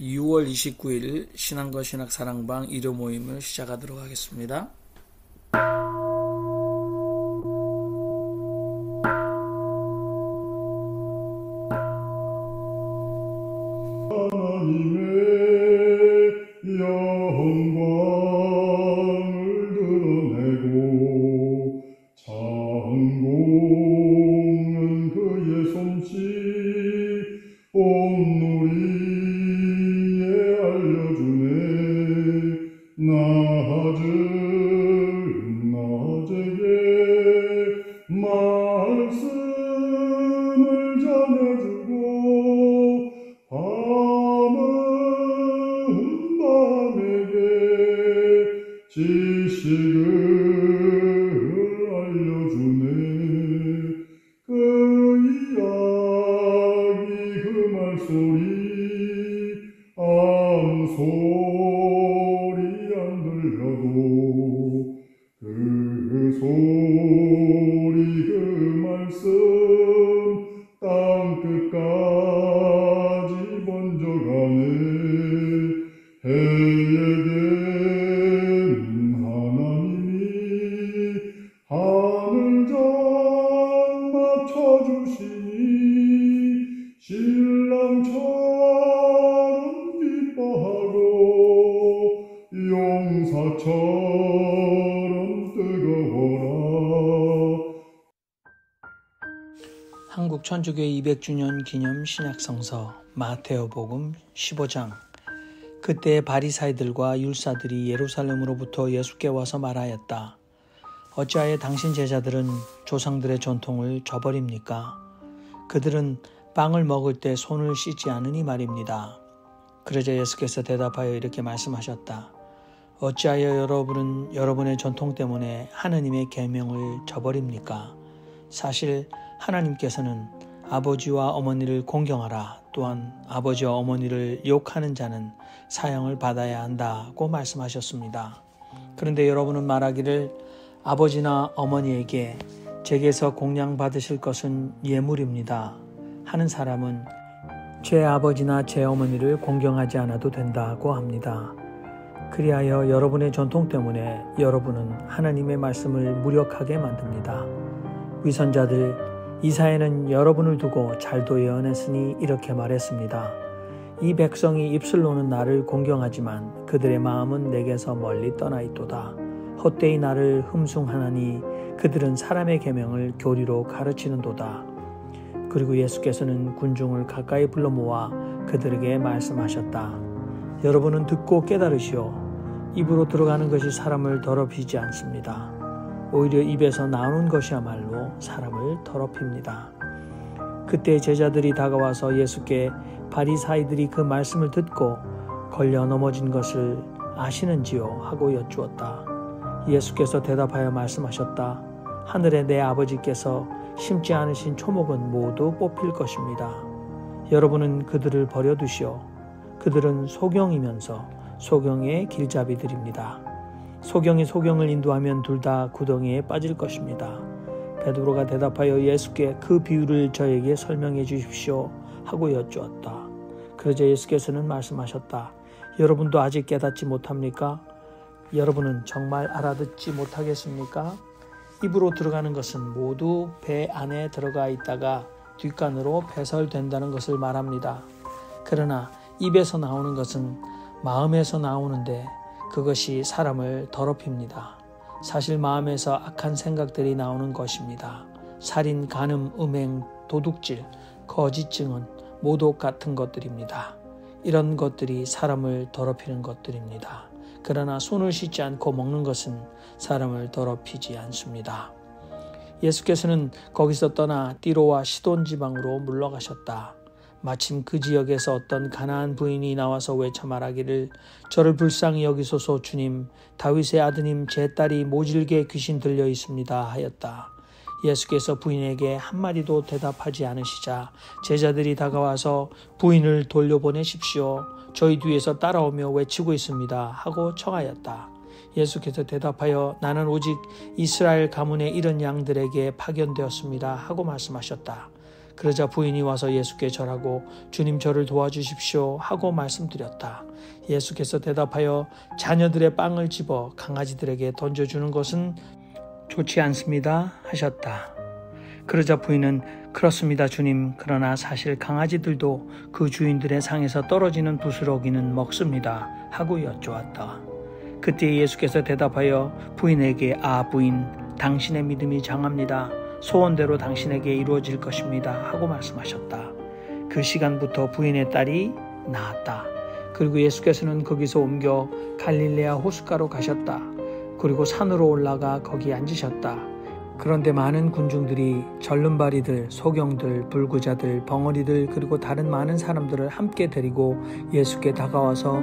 6월 29일 신앙과 신학사랑방 일요 모임을 시작하도록 하겠습니다. 하나님의 영광을 드러내고 장공은 그의 솜씨 온 누리에 알려주네. 낮은 낮에게 말씀을 전해주고 밤은 밤에게 지식을 알려주네. 그 이야기 그 말소리 아무 소리 안 들려도 그 소리 그 말씀 땅끝까지 번져가네. 해에 계신 하나님이 하늘전 맞춰주시니 신랑처럼 기뻐하고 용사처럼 뜨거워라. 한국 천주교회 200주년 기념 신약성서 마테오복음 15장. 그때 바리사이들과 율사들이 예루살렘으로부터 예수께 와서 말하였다. 어찌하여 당신 제자들은 조상들의 전통을 저버립니까? 그들은 빵을 먹을 때 손을 씻지 않으니 말입니다. 그러자 예수께서 대답하여 이렇게 말씀하셨다. 어찌하여 여러분은 여러분의 전통 때문에 하느님의 계명을 저버립니까? 사실 하나님께서는 아버지와 어머니를 공경하라, 또한 아버지와 어머니를 욕하는 자는 사형을 받아야 한다고 말씀하셨습니다. 그런데 여러분은 말하기를 아버지나 어머니에게 제게서 공양 받으실 것은 예물입니다 하는 사람은 제 아버지나 제 어머니를 공경하지 않아도 된다고 합니다. 그리하여 여러분의 전통 때문에 여러분은 하나님의 말씀을 무력하게 만듭니다. 위선자들 이사야는 여러분을 두고 잘도 예언했으니 이렇게 말했습니다. 이 백성이 입술로는 나를 공경하지만 그들의 마음은 내게서 멀리 떠나 있도다. 헛되이 나를 흠숭하나니 그들은 사람의 계명을 교리로 가르치는도다. 그리고 예수께서는 군중을 가까이 불러 모아 그들에게 말씀하셨다. 여러분은 듣고 깨달으시오. 입으로 들어가는 것이 사람을 더럽히지 않습니다. 오히려 입에서 나오는 것이야말로 사람을 더럽힙니다. 그때 제자들이 다가와서 예수께 바리사이들이 그 말씀을 듣고 걸려 넘어진 것을 아시는지요? 하고 여쭈었다. 예수께서 대답하여 말씀하셨다. 하늘에 내 아버지께서 심지 않으신 초목은 모두 뽑힐 것입니다. 여러분은 그들을 버려두시오. 그들은 소경이면서 소경의 길잡이들입니다. 소경이 소경을 인도하면 둘 다 구덩이에 빠질 것입니다. 베드로가 대답하여 예수께 그 비유를 저에게 설명해 주십시오 하고 여쭈었다. 그러자 예수께서는 말씀하셨다. 여러분도 아직 깨닫지 못합니까? 여러분은 정말 알아듣지 못하겠습니까? 입으로 들어가는 것은 모두 배 안에 들어가 있다가 뒷간으로 배설된다는 것을 말합니다. 그러나 입에서 나오는 것은 마음에서 나오는데 그것이 사람을 더럽힙니다. 사실 마음에서 악한 생각들이 나오는 것입니다. 살인, 간음, 음행, 도둑질, 거짓 증언, 모독 같은 것들입니다. 이런 것들이 사람을 더럽히는 것들입니다. 그러나 손을 씻지 않고 먹는 것은 사람을 더럽히지 않습니다. 예수께서는 거기서 떠나 띠로와 시돈 지방으로 물러가셨다. 마침 그 지역에서 어떤 가나안 부인이 나와서 외쳐 말하기를 저를 불쌍히 여기소서 주님, 다윗의 아드님 제 딸이 모질게 귀신 들려 있습니다 하였다. 예수께서 부인에게 한마디도 대답하지 않으시자 제자들이 다가와서 부인을 돌려보내십시오. 저희 뒤에서 따라오며 외치고 있습니다 하고 청하였다. 예수께서 대답하여 나는 오직 이스라엘 가문의 이런 양들에게 파견되었습니다 하고 말씀하셨다. 그러자 부인이 와서 예수께 절하고 주님 저를 도와주십시오 하고 말씀드렸다. 예수께서 대답하여 자녀들의 빵을 집어 강아지들에게 던져주는 것은 좋지 않습니다 하셨다. 그러자 부인은 그렇습니다 주님, 그러나 사실 강아지들도 그 주인들의 상에서 떨어지는 부스러기는 먹습니다 하고 여쭈었다. 그때 예수께서 대답하여 부인에게 부인, 당신의 믿음이 장합니다. 소원대로 당신에게 이루어질 것입니다 하고 말씀하셨다. 그 시간부터 부인의 딸이 나았다. 그리고 예수께서는 거기서 옮겨 갈릴레아 호숫가로 가셨다. 그리고 산으로 올라가 거기 앉으셨다. 그런데 많은 군중들이 절름발이들, 소경들, 불구자들, 벙어리들 그리고 다른 많은 사람들을 함께 데리고 예수께 다가와서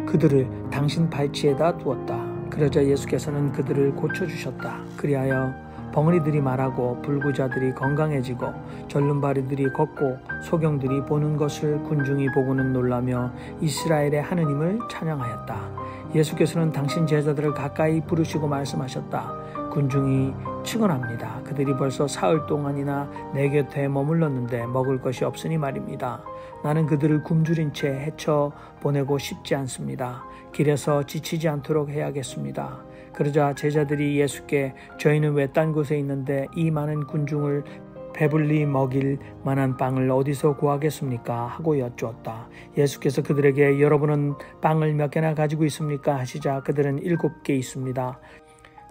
그들을 당신 발치에다 두었다. 그러자 예수께서는 그들을 고쳐주셨다. 그리하여 벙어리들이 말하고 불구자들이 건강해지고 절름발이들이 걷고 소경들이 보는 것을 군중이 보고는 놀라며 이스라엘의 하느님을 찬양하였다. 예수께서는 당신 제자들을 가까이 부르시고 말씀하셨다. 군중이 측은합니다. 그들이 벌써 사흘 동안이나 내 곁에 머물렀는데 먹을 것이 없으니 말입니다. 나는 그들을 굶주린 채 헤쳐 보내고 싶지 않습니다. 길에서 지치지 않도록 해야겠습니다. 그러자 제자들이 예수께 저희는 왜 딴 곳에 있는데 이 많은 군중을 배불리 먹일 만한 빵을 어디서 구하겠습니까? 하고 여쭈었다. 예수께서 그들에게 여러분은 빵을 몇 개나 가지고 있습니까? 하시자 그들은 7개 있습니다.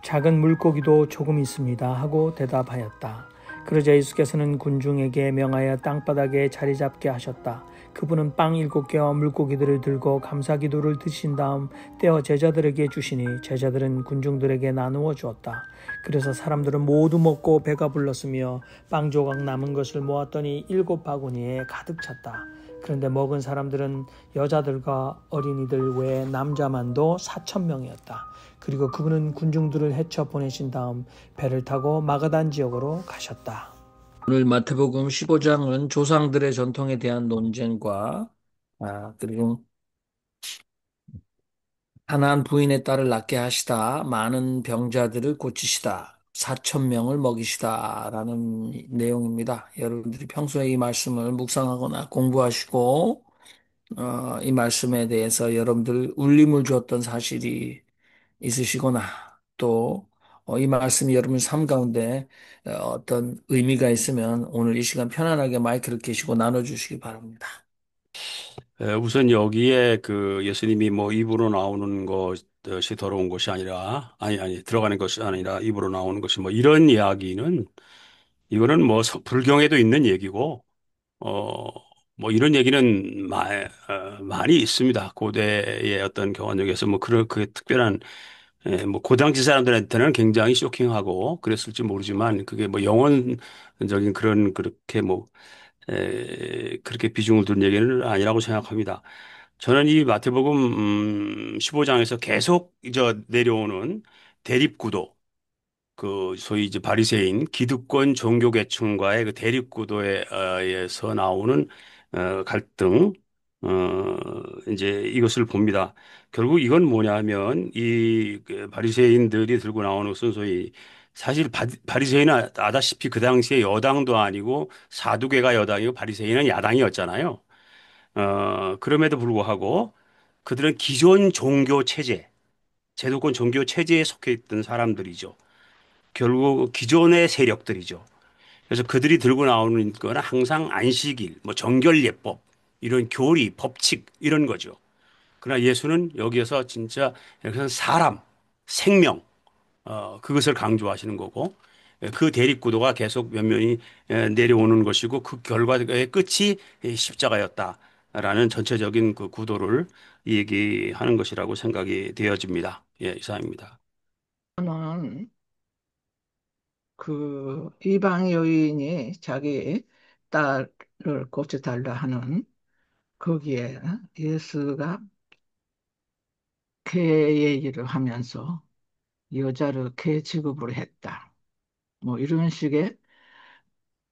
작은 물고기도 조금 있습니다 하고 대답하였다. 그러자 예수께서는 군중에게 명하여 땅바닥에 자리 잡게 하셨다. 그분은 빵 7개와 물고기들을 들고 감사기도를 드신 다음 떼어 제자들에게 주시니 제자들은 군중들에게 나누어 주었다. 그래서 사람들은 모두 먹고 배가 불렀으며 빵 조각 남은 것을 모았더니 7바구니에 가득 찼다. 그런데 먹은 사람들은 여자들과 어린이들 외에 남자만도 4,000명이었다. 그리고 그분은 군중들을 헤쳐 보내신 다음 배를 타고 마가단 지역으로 가셨다. 오늘 마태복음 15장은 조상들의 전통에 대한 논쟁과 그리고 가나안 부인의 딸을 낫게 하시다, 많은 병자들을 고치시다, 4,000명을 먹이시다라는 내용입니다. 여러분들이 평소에 이 말씀을 묵상하거나 공부하시고 이 말씀에 대해서 여러분들 울림을 주었던 사실이 있으시거나 또 이 말씀이 여러분 삶 가운데 어떤 의미가 있으면 오늘 이 시간 편안하게 마이크를 켜시고 나눠주시기 바랍니다. 우선 여기에 그 예수님이 뭐 입으로 나오는 것이 더러운 것이 아니라, 들어가는 것이 아니라 입으로 나오는 것이 뭐 이런 이야기는, 이거는 뭐 불경에도 있는 얘기고, 어, 뭐 이런 얘기는 많이 있습니다. 고대의 어떤 교환역에서 뭐 그런 그 특별한, 뭐 고당시 사람들한테는 굉장히 쇼킹하고 그랬을지 모르지만 그게 뭐 영혼적인 그런 그렇게 뭐 그렇게 비중을 둔 얘기는 아니라고 생각합니다. 저는 이 마태복음 15장에서 계속 내려오는 대립구도, 그 소위 이제 바리새인 기득권 종교계층과의 그 대립구도에 의해서 나오는 갈등, 어 이제 이것을 봅니다. 결국 이건 뭐냐면 이 바리새인들이 들고 나오는 것은 소위 사실 바리새인은 아다시피 그 당시에 여당도 아니고 사두개가 여당이고 바리새인은 야당이었잖아요. 그럼에도 불구하고 그들은 기존 종교 체제, 제도권 종교 체제에 속해 있던 사람들이죠. 결국 기존의 세력들이죠. 그래서 그들이 들고 나오는 건 항상 안식일, 뭐 정결예법, 이런 교리, 법칙 이런 거죠. 그러나 예수는 여기에서 진짜 여기서 사람, 생명, 그것을 강조하시는 거고 그 대립구도가 계속 면면이 내려오는 것이고 그 결과의 끝이 십자가였다라는 전체적인 그 구도를 얘기하는 것이라고 생각이 되어집니다. 예, 이상입니다. 저는 그 이방 여인이 자기 딸을 고쳐달라 하는 거기에 예수가 개 얘기를 하면서 여자를 개 취급을 했다. 뭐 이런 식의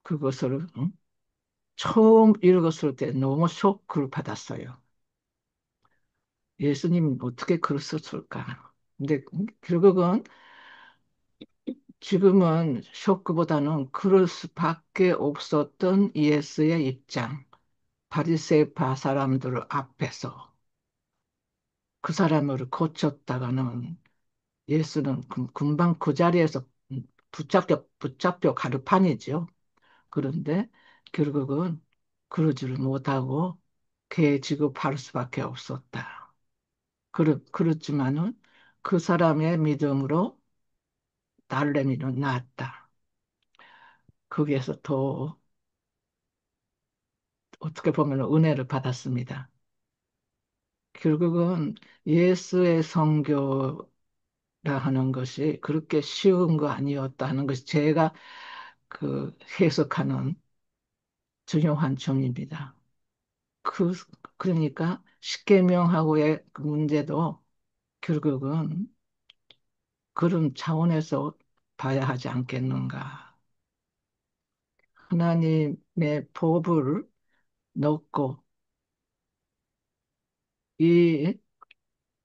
그것을 처음 읽었을 때 너무 쇼크를 받았어요. 예수님 어떻게 그랬을까? 근데 결국은 지금은 쇼크보다는 그럴 수밖에 없었던 예수의 입장, 바리새파 사람들 앞에서 그 사람을 고쳤다가는 예수는 금방 그 자리에서 붙잡혀 가르판이죠. 그런데 결국은 그러지를 못하고 걔 지급할 수밖에 없었다. 그렇지만은 그 사람의 믿음으로 딸내미는 낳았다. 거기에서 더 어떻게 보면 은혜를 받았습니다. 결국은 예수의 선교라 하는 것이 그렇게 쉬운 거 아니었다 하는 것이 제가 그 해석하는 중요한 점입니다. 그, 그러니까 십계명하고의 그 문제도 결국은 그런 차원에서 봐야 하지 않겠는가. 하나님의 법을 넣고 이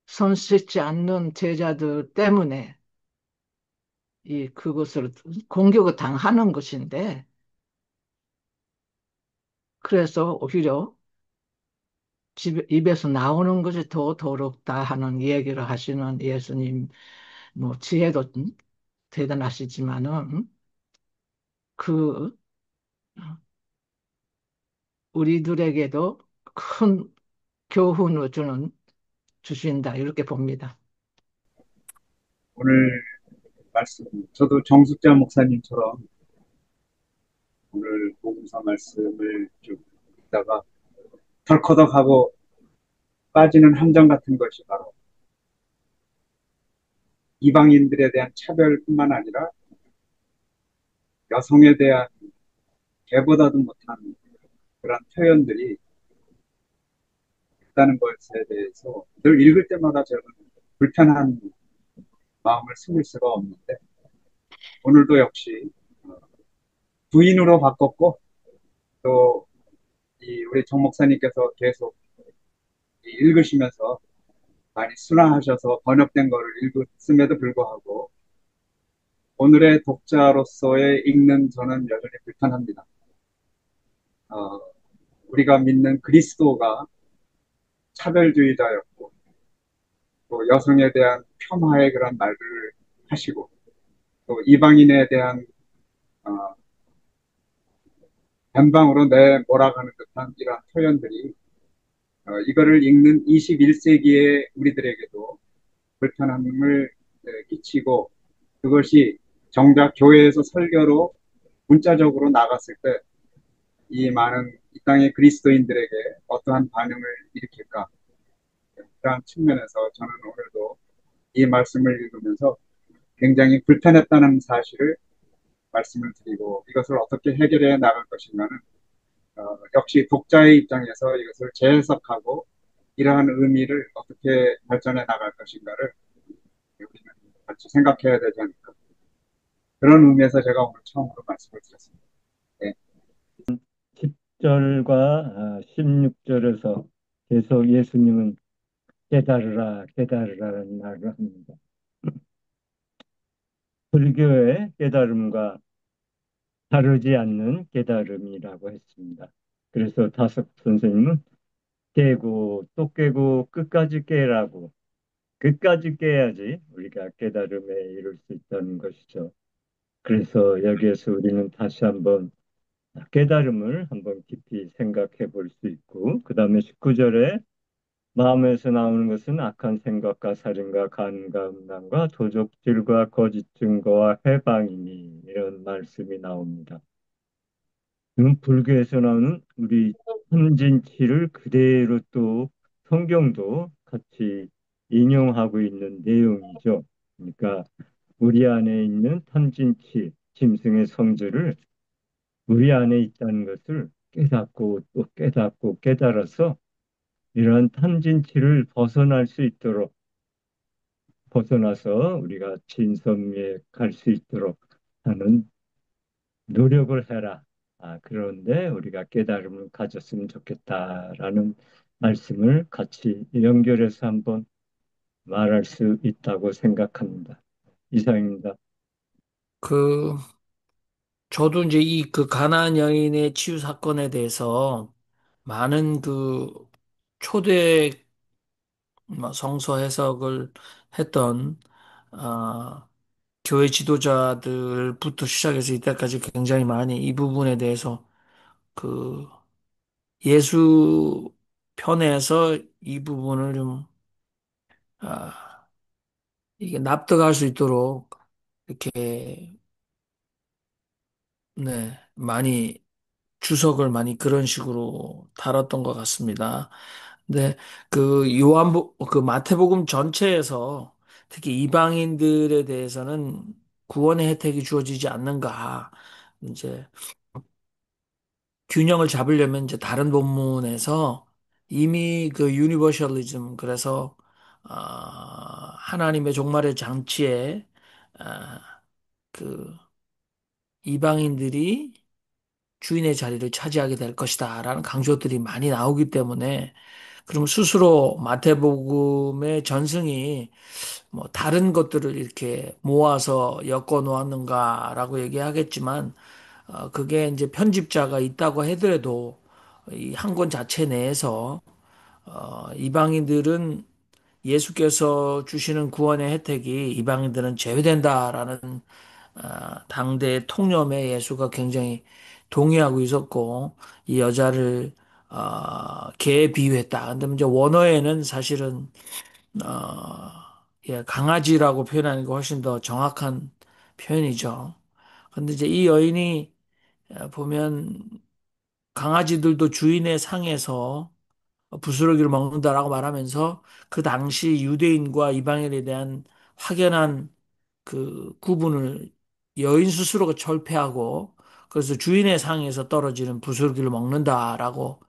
손 씻지 않는 제자들 때문에 이 그것을 공격을 당하는 것인데 그래서 오히려 입에서 나오는 것이 더 더럽다 하는 얘기를 하시는 예수님 뭐 지혜도 대단하시지만은 그 우리들에게도 큰 교훈을 주신다 이렇게 봅니다. 오늘 말씀, 저도 정숙자 목사님처럼 오늘 복음서 말씀을 쭉 읽다가 덜커덕하고 빠지는 함정 같은 것이 바로 이방인들에 대한 차별뿐만 아니라 여성에 대한 개보다도 못한 그런 표현들이 있다는 것에 대해서 늘 읽을 때마다 저는 불편한 마음을 숨길 수가 없는데 오늘도 역시 부인으로 바꿨고 또 우리 정 목사님께서 계속 읽으시면서 많이 순화하셔서 번역된 거를 읽었음에도 불구하고 오늘의 독자로서의 읽는 저는 여전히 불편합니다. 우리가 믿는 그리스도가 차별주의자였고 또 여성에 대한 폄하의 그런 말을 하시고 또 이방인에 대한 어, 변방으로 내몰아가는 듯한 이러한 표현들이 이거를 읽는 21세기의 우리들에게도 불편함을 끼치고 그것이 정작 교회에서 설교로 문자적으로 나갔을 때 이 많은 이 땅의 그리스도인들에게 어떠한 반응을 일으킬까 그러한 측면에서 저는 오늘도 이 말씀을 읽으면서 굉장히 불편했다는 사실을 말씀을 드리고 이것을 어떻게 해결해 나갈 것인가는 역시 독자의 입장에서 이것을 재해석하고 이러한 의미를 어떻게 발전해 나갈 것인가를 우리는 같이 생각해야 되지 않을까. 그런 의미에서 제가 오늘 처음으로 말씀을 드렸습니다. 네. 10절과 16절에서 계속 예수님은 깨달으라, 깨달으라는 말을 합니다. 불교의 깨달음과 다르지 않는 깨달음이라고 했습니다. 그래서 다섯 선생님은 깨고 또 깨고 끝까지 깨라고 끝까지 깨야지 우리가 깨달음에 이룰 수 있다는 것이죠. 그래서 여기에서 우리는 다시 한번 깨달음을 한번 깊이 생각해 볼 수 있고 그 다음에 19절에 마음에서 나오는 것은 악한 생각과 살인과 간음과 음란과 도적질과 거짓 증거와 해방이니 이런 말씀이 나옵니다. 불교에서 나오는 우리 선진치를 그대로 또 성경도 같이 인용하고 있는 내용이죠. 그러니까 우리 안에 있는 탐진치, 짐승의 성질을 우리 안에 있다는 것을 깨닫고 또 깨닫고 깨달아서 이러한 탐진치를 벗어날 수 있도록 벗어나서 우리가 진선미에 갈 수 있도록 하는 노력을 해라. 그런데 우리가 깨달음을 가졌으면 좋겠다라는 말씀을 같이 연결해서 한번 말할 수 있다고 생각합니다. 이상입니다. 그, 저도 이제 이 그 가나안 여인의 치유 사건에 대해서 많은 그 초대 뭐 성서 해석을 했던, 아, 교회 지도자들부터 시작해서 이때까지 굉장히 많이 이 부분에 대해서 그 예수 편에서 이 부분을 좀, 아, 이게 납득할 수 있도록 이렇게, 네, 많이 주석을 많이 그런 식으로 다뤘던 것 같습니다. 근데 그 마태복음 전체에서 특히 이방인들에 대해서는 구원의 혜택이 주어지지 않는가. 이제 균형을 잡으려면 이제 다른 본문에서 이미 그 유니버셜리즘 그래서 하나님의 종말의 장치에 아, 그 이방인들이 주인의 자리를 차지하게 될 것이다라는 강조들이 많이 나오기 때문에 그럼 스스로 마태복음의 전승이 뭐 다른 것들을 이렇게 모아서 엮어 놓았는가라고 얘기하겠지만 그게 이제 편집자가 있다고 하더라도 이 한 권 자체 내에서 이방인들은 예수께서 주시는 구원의 혜택이 이방인들은 제외된다라는 당대의 통념에 예수가 굉장히 동의하고 있었고 이 여자를 개에 비유했다. 근데 이제 원어에는 사실은 어, 예, 강아지라고 표현하는 게 훨씬 더 정확한 표현이죠. 근데 이제 이 여인이 보면 강아지들도 주인의 상에서 부스러기를 먹는다라고 말하면서 그 당시 유대인과 이방인에 대한 확연한 그 구분을 여인 스스로가 철폐하고 그래서 주인의 상에서 떨어지는 부스러기를 먹는다라고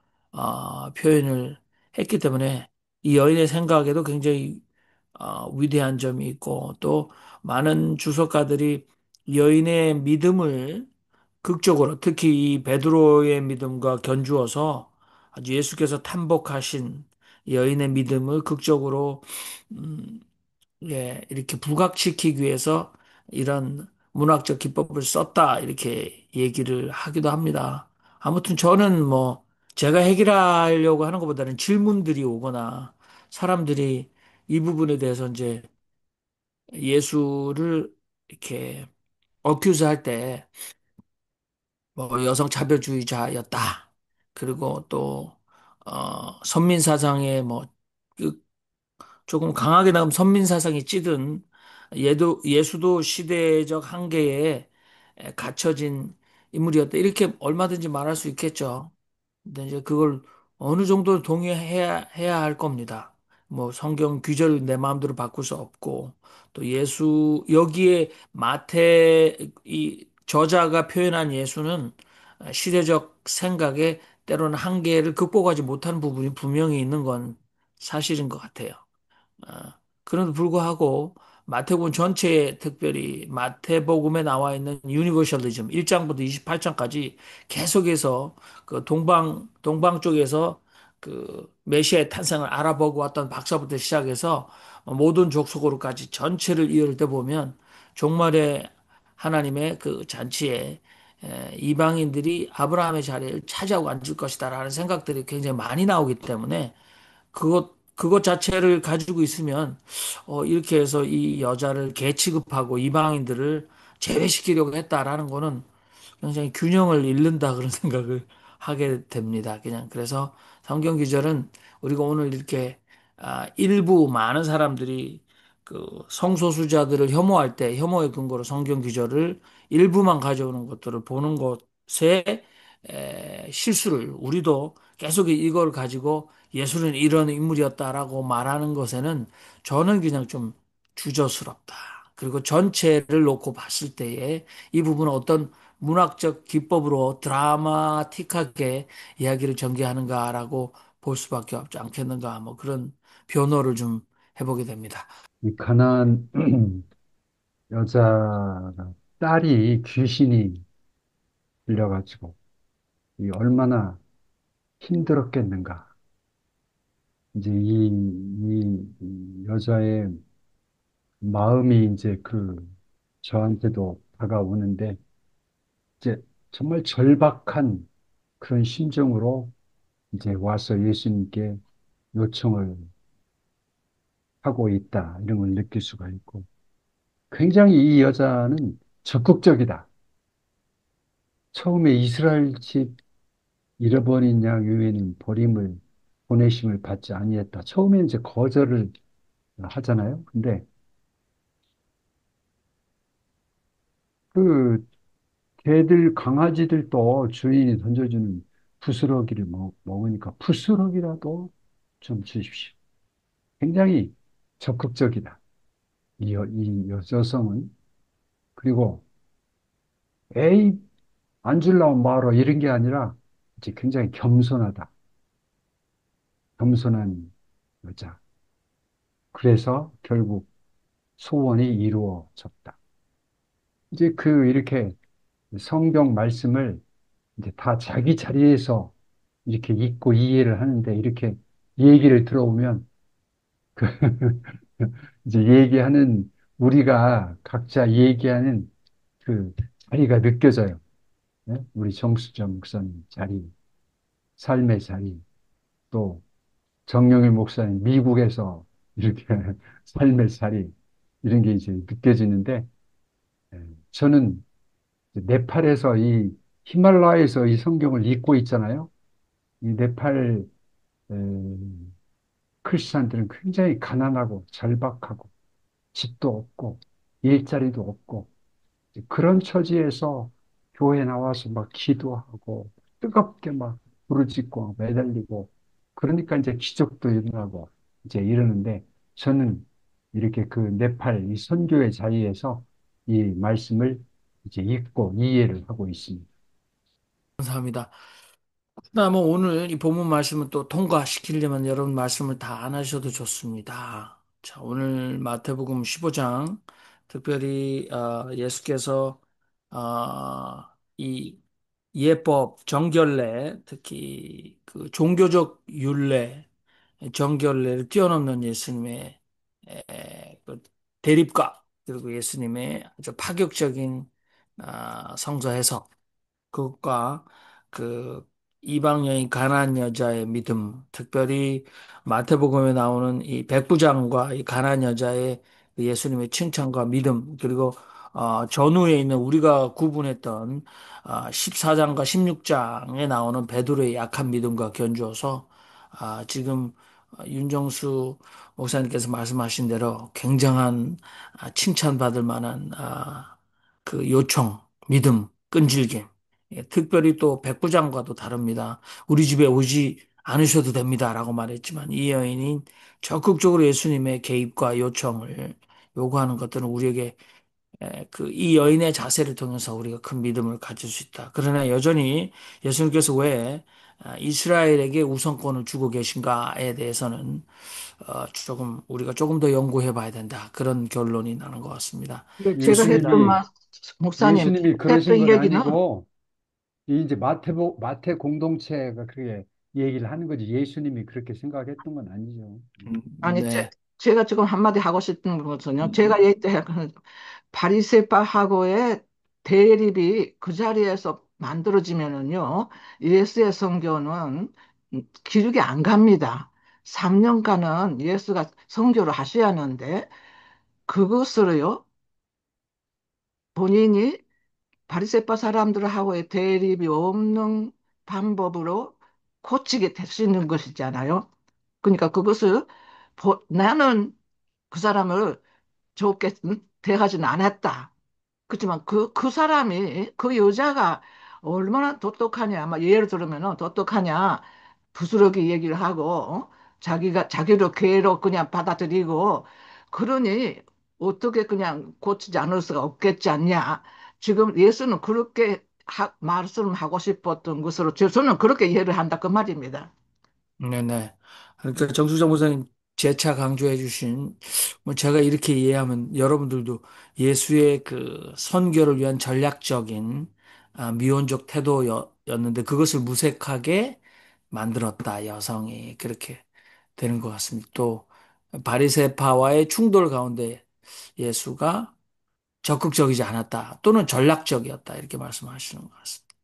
표현을 했기 때문에 이 여인의 생각에도 굉장히 위대한 점이 있고 또 많은 주석가들이 여인의 믿음을 극적으로 특히 이 베드로의 믿음과 견주어서 아주 예수께서 탐복하신 여인의 믿음을 극적으로 음, 예, 이렇게 부각시키기 위해서 이런 문학적 기법을 썼다 이렇게 얘기를 하기도 합니다. 아무튼 저는 뭐 제가 해결하려고 하는 것보다는 질문들이 오거나 사람들이 이 부분에 대해서 이제 예수를 이렇게 어큐즈 할 때 뭐 여성 차별주의자였다. 그리고 또 선민 사상에 뭐그 조금 강하게 나가면 선민사상이 찌든 예수도 시대적 한계에 갇혀진 인물이었다. 이렇게 얼마든지 말할 수 있겠죠. 근데 이제 그걸 어느 정도 동의해야 할 겁니다. 뭐 성경 규절을 내 마음대로 바꿀 수 없고 또 예수 여기에 마태 이 저자가 표현한 예수는 시대적 생각에 때로는 한계를 극복하지 못하는 부분이 분명히 있는 건 사실인 것 같아요. 그럼에도 불구하고 마태복음 전체에 특별히 마태복음에 나와 있는 유니버셜리즘 1장부터 28장까지 계속해서 그 동방 쪽에서 그 메시아의 탄생을 알아보고 왔던 박사부터 시작해서 모든 족속으로까지 전체를 이을 때 보면 종말에 하나님의 그 잔치에 이방인들이 아브라함의 자리를 차지하고 앉을 것이다라는 생각들이 굉장히 많이 나오기 때문에 그것 자체를 가지고 있으면, 이렇게 해서 이 여자를 개 취급하고 이방인들을 제외시키려고 했다라는 거는 굉장히 균형을 잃는다 그런 생각을 하게 됩니다. 그냥 그래서 성경 기절은 우리가 오늘 이렇게 일부 많은 사람들이 그 성소수자들을 혐오할 때 혐오의 근거로 성경 기절을 일부만 가져오는 것들을 보는 것에 실수를 우리도 계속 이걸 가지고 예수는 이런 인물이었다라고 말하는 것에는 저는 그냥 좀 주저스럽다. 그리고 전체를 놓고 봤을 때에 이 부분은 어떤 문학적 기법으로 드라마틱하게 이야기를 전개하는가라고 볼 수밖에 없지 않겠는가. 뭐 그런 변호를 좀 해보게 됩니다. 이 가난 여자 딸이 귀신이 들려가지고 이 얼마나 힘들었겠는가. 이제 이 여자의 마음이 이제 저한테도 다가오는데 이제 정말 절박한 그런 심정으로 이제 와서 예수님께 요청을 하고 있다. 이런 걸 느낄 수가 있고 굉장히 이 여자는 적극적이다. 처음에 이스라엘 집 잃어버린 양 유에는 버림을 보내심을 받지 아니했다. 처음에 이제 거절을 하잖아요. 근데 그 개들 강아지들도 주인이 던져주는 부스러기를 먹으니까 부스러기라도 좀 주십시오. 굉장히 적극적이다. 이 여성은 그리고 에이 안 줄라면 말어 이런 게 아니라 이제 굉장히 겸손하다. 겸손한 여자. 그래서 결국 소원이 이루어졌다. 이제 그 이렇게 성경 말씀을 이제 다 자기 자리에서 이렇게 읽고 이해를 하는데 이렇게 얘기를 들어보면 그 이제 얘기하는 우리가 각자 얘기하는 그 자리가 느껴져요. 네? 우리 정수점 목사님 자리, 삶의 자리, 또 정영일 목사님 미국에서 이렇게 삶의 자리 이런 게 이제 느껴지는데 저는 네팔에서 이 히말라야에서 이 성경을 읽고 있잖아요. 이 네팔 에, 크리스찬들은 굉장히 가난하고 절박하고 집도 없고 일자리도 없고 그런 처지에서 교회 나와서 막 기도하고 뜨겁게 막 부르짖고 매달리고 그러니까 이제 기적도 일어나고 이제 이러는데 저는 이렇게 그 네팔 이 선교의 자리에서 이 말씀을 이제 읽고 이해를 하고 있습니다. 감사합니다. 그다음에 오늘 이 본문 말씀을 또 통과시키려면 여러분 말씀을 다 안 하셔도 좋습니다. 자, 오늘 마태복음 15장 특별히 예수께서 이 예법, 정결례, 특히 그 종교적 율례, 정결례를 뛰어넘는 예수님의 그 대립과 그리고 예수님의 아주 파격적인 성서 해석 그것과 그 이방 여인 가나안 여자의 믿음, 특별히 마태복음에 나오는 이 백부장과 이 가나안 여자의 그 예수님의 칭찬과 믿음, 그리고 전후에 있는 우리가 구분했던 14장과 16장에 나오는 베드로의 약한 믿음과 견주어서 지금 윤정수 목사님께서 말씀하신 대로 굉장한 칭찬받을 만한 그 요청, 믿음, 끈질김. 특별히 또 백부장과도 다릅니다. 우리 집에 오지 않으셔도 됩니다라고 말했지만 이 여인이 적극적으로 예수님의 개입과 요청을 요구하는 것들은 우리에게 그 이 여인의 자세를 통해서 우리가 큰 믿음을 가질 수 있다. 그러나 여전히 예수님께서 왜 이스라엘에게 우선권을 주고 계신가에 대해서는 조금 우리가 조금 더 연구해 봐야 된다. 그런 결론이 나는 것 같습니다. 근데 제가 했던 좋습니다. 예수님이 말, 목사님, 제가 예수님이 그러신 했던 건 얘기는 아니고 이 이제 마태 공동체가 그렇게 얘기를 하는 거지 예수님이 그렇게 생각했던 건 아니죠. 아니, 네. 제가 지금 한마디 하고 싶은 것은요. 제가 얘기한 바리새파하고의 대립이 그 자리에서 만들어지면은요. 예수의 선교는 기록이 안 갑니다. 3년간은 예수가 선교를 하셔야 하는데 그것을요. 본인이 바리새파 사람들하고의 대립이 없는 방법으로 고치게 될 수 있는 것이잖아요. 그러니까 그것을 나는 그 사람을 좋게 대하지는 않았다. 그렇지만 그 사람이, 그 여자가 얼마나 똑똑하냐. 아마 예를 들면은 똑똑하냐. 부스러기 얘기를 하고, 자기를 괴로 그냥 받아들이고, 그러니 어떻게 그냥 고치지 않을 수가 없겠지 않냐. 지금 예수는 그렇게 말씀하고 싶었던 것으로 저는 그렇게 이해를 한다. 그 말입니다. 네네. 그러니까 정수정 목사님 재차 강조해 주신 뭐 제가 이렇게 이해하면 여러분들도 예수의 그 선교를 위한 전략적인 미온적 태도였는데 그것을 무색하게 만들었다 여성이 그렇게 되는 것 같습니다. 또 바리새파와의 충돌 가운데 예수가 적극적이지 않았다. 또는 전략적이었다. 이렇게 말씀하시는 것 같습니다.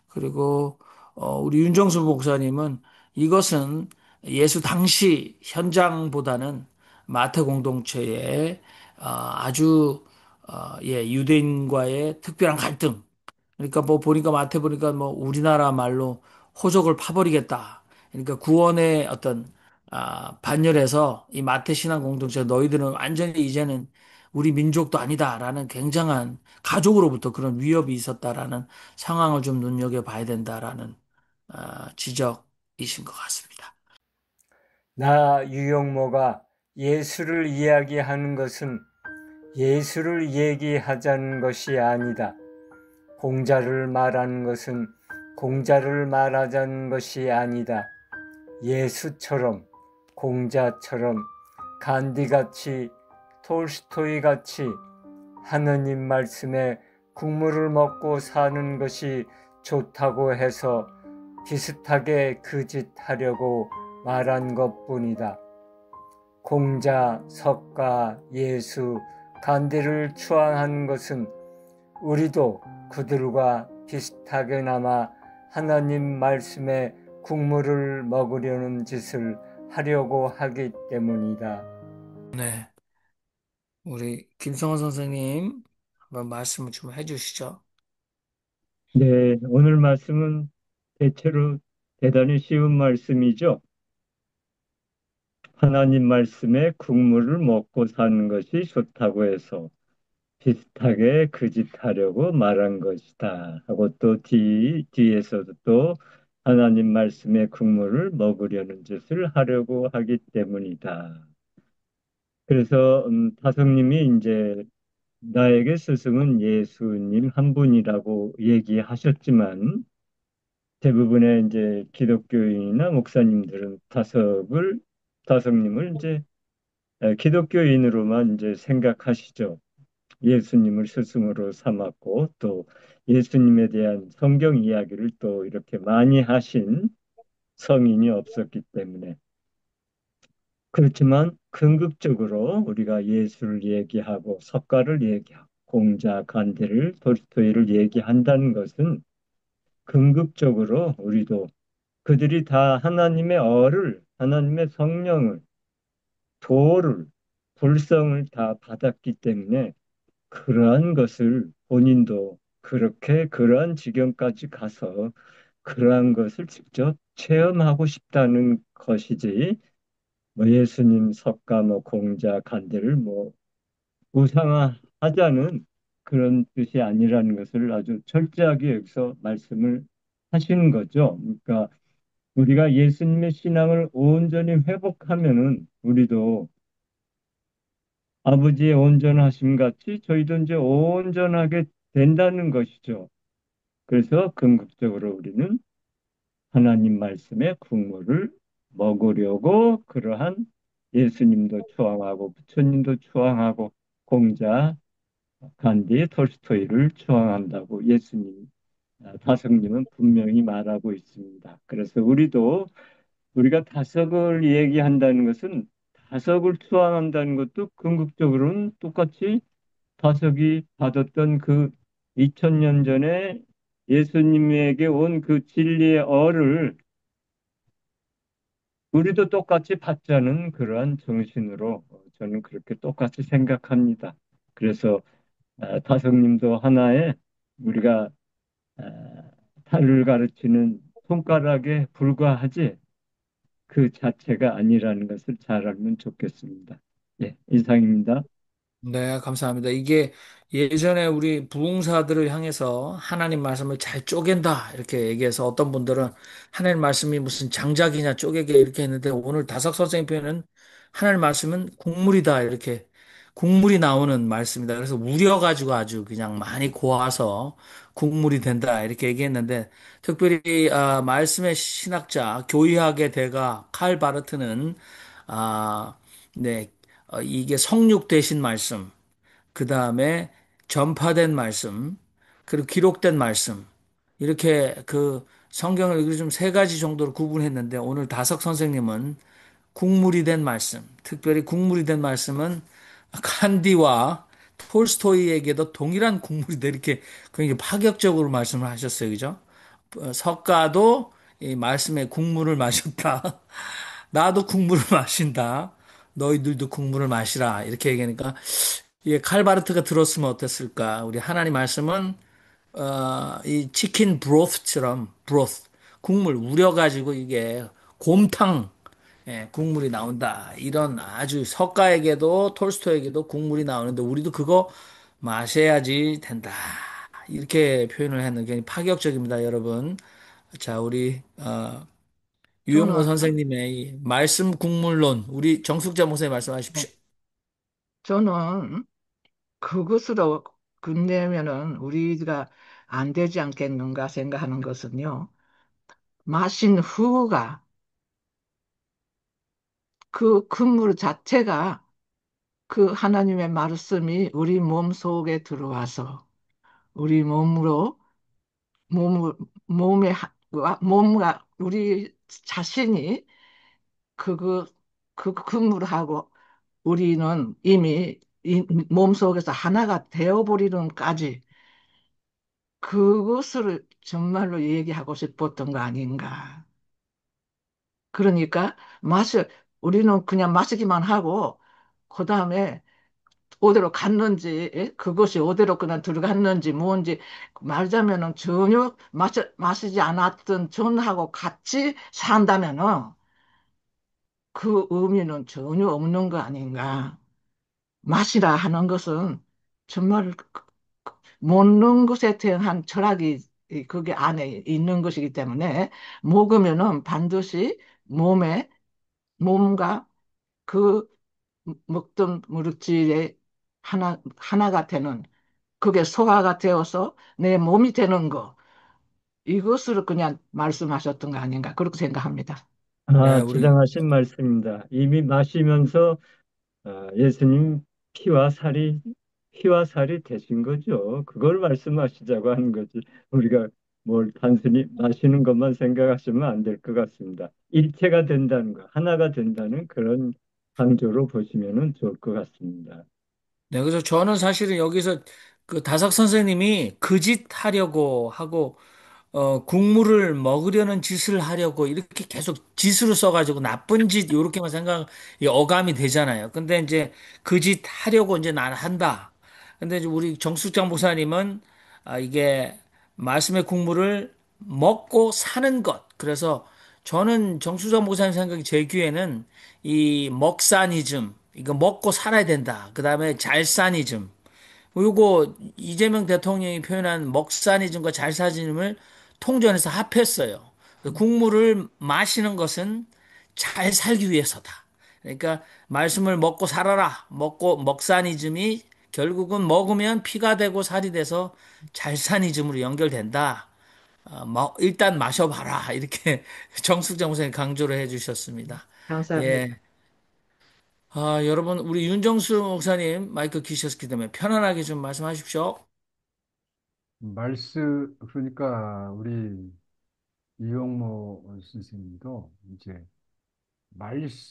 그리고 우리 윤정수 목사님은 이것은 예수 당시 현장보다는 마태 공동체의 아주 예, 유대인과의 특별한 갈등. 그러니까 뭐 보니까 마태 보니까 뭐 우리나라 말로 호적을 파버리겠다. 그러니까 구원의 어떤 반열에서 이 마태 신앙 공동체 너희들은 완전히 이제는 우리 민족도 아니다라는 굉장한 가족으로부터 그런 위협이 있었다라는 상황을 좀 눈여겨봐야 된다라는 지적이신 것 같습니다. 나 유영모가 예수를 이야기하는 것은 예수를 얘기하자는 것이 아니다. 공자를 말하는 것은 공자를 말하자는 것이 아니다. 예수처럼, 공자처럼, 간디같이, 톨스토이같이 하느님 말씀에 국물을 먹고 사는 것이 좋다고 해서 비슷하게 그 짓 하려고 말한 것뿐이다. 공자, 석가, 예수, 간디를 추앙한 것은 우리도 그들과 비슷하게나마 하나님 말씀에 국물을 먹으려는 짓을 하려고 하기 때문이다. 네, 우리 김성원 선생님 한번 말씀을 좀 해주시죠. 네, 오늘 말씀은 대체로 대단히 쉬운 말씀이죠. 하나님 말씀에 국물을 먹고 사는 것이 좋다고 해서 비슷하게 그 짓 하려고 말한 것이다 하고 또 뒤에서도 또 하나님 말씀의 국물을 먹으려는 짓을 하려고 하기 때문이다. 그래서 타성님이 이제 나에게 스승은 예수님 한 분이라고 얘기하셨지만 대부분의 이제 기독교인이나 목사님들은 타성님을 이제 기독교인으로만 이제 생각하시죠. 예수님을 스승으로 삼았고 또 예수님에 대한 성경 이야기를 또 이렇게 많이 하신 성인이 없었기 때문에 그렇지만 궁극적으로 우리가 예수를 얘기하고 석가를 얘기하고 공자, 간디를 돌스토이를 얘기한다는 것은 궁극적으로 우리도 그들이 다 하나님의 하나님의 성령을, 도를, 불성을 다 받았기 때문에 그러한 것을 본인도 그렇게 그러한 지경까지 가서 그러한 것을 직접 체험하고 싶다는 것이지, 뭐 예수님 석가, 뭐 공자, 간대를 뭐 우상화하자는 그런 뜻이 아니라는 것을 아주 철저하게 여기서 말씀을 하시는 거죠. 그러니까 우리가 예수님의 신앙을 온전히 회복하면은 우리도 아버지의 온전하심 같이 저희도 이제 온전하게 된다는 것이죠. 그래서 궁극적으로 우리는 하나님 말씀의 국물을 먹으려고 그러한 예수님도 추앙하고 부처님도 추앙하고 공자, 간디, 톨스토이를 추앙한다고 다성님은 분명히 말하고 있습니다. 그래서 우리가 다석을 얘기한다는 것은 다석을 추앙한다는 것도 궁극적으로는 똑같이 다석이 받았던 그 2000년 전에 예수님에게 온 그 진리의 얼을 우리도 똑같이 받자는 그러한 정신으로 저는 그렇게 똑같이 생각합니다. 그래서 다성님도 하나의 우리가 달을 가르치는 손가락에 불과하지 그 자체가 아니라는 것을 잘 알면 좋겠습니다. 예, 이상입니다. 네, 감사합니다. 이게 예전에 우리 부흥사들을 향해서 하나님 말씀을 잘 쪼갠다 이렇게 얘기해서 어떤 분들은 하나님 말씀이 무슨 장작이냐 쪼개게 이렇게 했는데 오늘 다석 선생님 표현은 하나님 말씀은 국물이다 이렇게 국물이 나오는 말씀이다. 그래서 우려가지고 아주 그냥 많이 고아서 국물이 된다 이렇게 얘기했는데 특별히 말씀의 신학자 교의학의 대가 칼 바르트는 아, 네. 이게 성육되신 말씀, 그 다음에 전파된 말씀, 그리고 기록된 말씀. 이렇게 그 성경을 좀 세 가지 정도로 구분했는데 오늘 다석 선생님은 국물이 된 말씀, 특별히 국물이 된 말씀은 칸디와 톨스토이에게도 동일한 국물이다 이렇게 굉장히 파격적으로 말씀을 하셨어요. 그죠? 석가도 이 말씀에 국물을 마셨다. 나도 국물을 마신다. 너희들도 국물을 마시라. 이렇게 얘기하니까 예, 칼바르트가 들었으면 어땠을까? 우리 하나님 말씀은 이 치킨 브로스처럼 브로스 국물 우려가지고 이게 곰탕 예, 국물이 나온다. 이런 아주 석가에게도 톨스토에게도 국물이 나오는데 우리도 그거 마셔야지 된다. 이렇게 표현을 했는 게 파격적입니다, 여러분. 자, 우리 유영모 저는, 선생님의 이 말씀 국물론 우리 정숙자 목사님 네, 말씀하십시오. 저는 그것으로 끝내면은 우리가 안 되지 않겠는가 생각하는 것은요. 마신 후가 그 근물 자체가 그 하나님의 말씀이 우리 몸 속에 들어와서 우리 몸으로 몸 몸에 몸과 우리 자신이 그그 그 근물하고 우리는 이미 이 몸속에서 하나가 되어버리는까지 그것을 정말로 얘기하고 싶었던 거 아닌가. 그러니까 우리는 그냥 마시기만 하고 그다음에 어디로 갔는지 그것이 어디로 그냥 들어갔는지 뭔지 말하자면은 전혀 마시지 않았던 전하고 같이 산다면은 그 의미는 전혀 없는 거 아닌가. 마시라 하는 것은 정말 먹는 것에 대한 철학이 그게 안에 있는 것이기 때문에 먹으면은 반드시 몸에 몸과 그 먹던 물질의 하나가 되는 그게 소화가 되어서 내 몸이 되는 거 이것을 그냥 말씀하셨던 거 아닌가 그렇게 생각합니다. 예, 아, 우리 지당하신 말씀입니다. 이미 마시면서 예수님 피와 살이 되신 거죠. 그걸 말씀하시자고 하는 거지. 우리가 뭘 단순히 마시는 것만 생각하시면 안 될 것 같습니다. 일체가 된다는 거, 하나가 된다는 그런 강조로 보시면 좋을 것 같습니다. 네, 그래서 저는 사실은 여기서 그 다석 선생님이 그 짓 하려고 하고 국물을 먹으려는 짓을 하려고 이렇게 계속 짓으로 써가지고 나쁜 짓, 요렇게만 이 어감이 되잖아요. 근데 이제 그 짓 하려고 이제 난 한다. 근데 이제 우리 정숙장 목사님은 이게 말씀의 국물을 먹고 사는 것. 그래서 저는 정수장 목사님 생각이 제 귀에는 이 먹사니즘, 이거 먹고 살아야 된다. 그 다음에 잘사니즘. 요거 이재명 대통령이 표현한 먹사니즘과 잘사니즘을 통전해서 합했어요. 국물을 마시는 것은 잘 살기 위해서다. 그러니까 말씀을 먹고 살아라. 먹사니즘이 결국은 먹으면 피가 되고 살이 돼서 잘사니즘으로 연결된다. 일단 마셔봐라. 이렇게 정숙장 선생님 강조를 해주셨습니다. 감사합니다. 예. 여러분, 우리 윤정수 목사님 마이크 키셨기 때문에 편안하게 좀 말씀하십시오. 그러니까 우리 이용모 선생님도 이제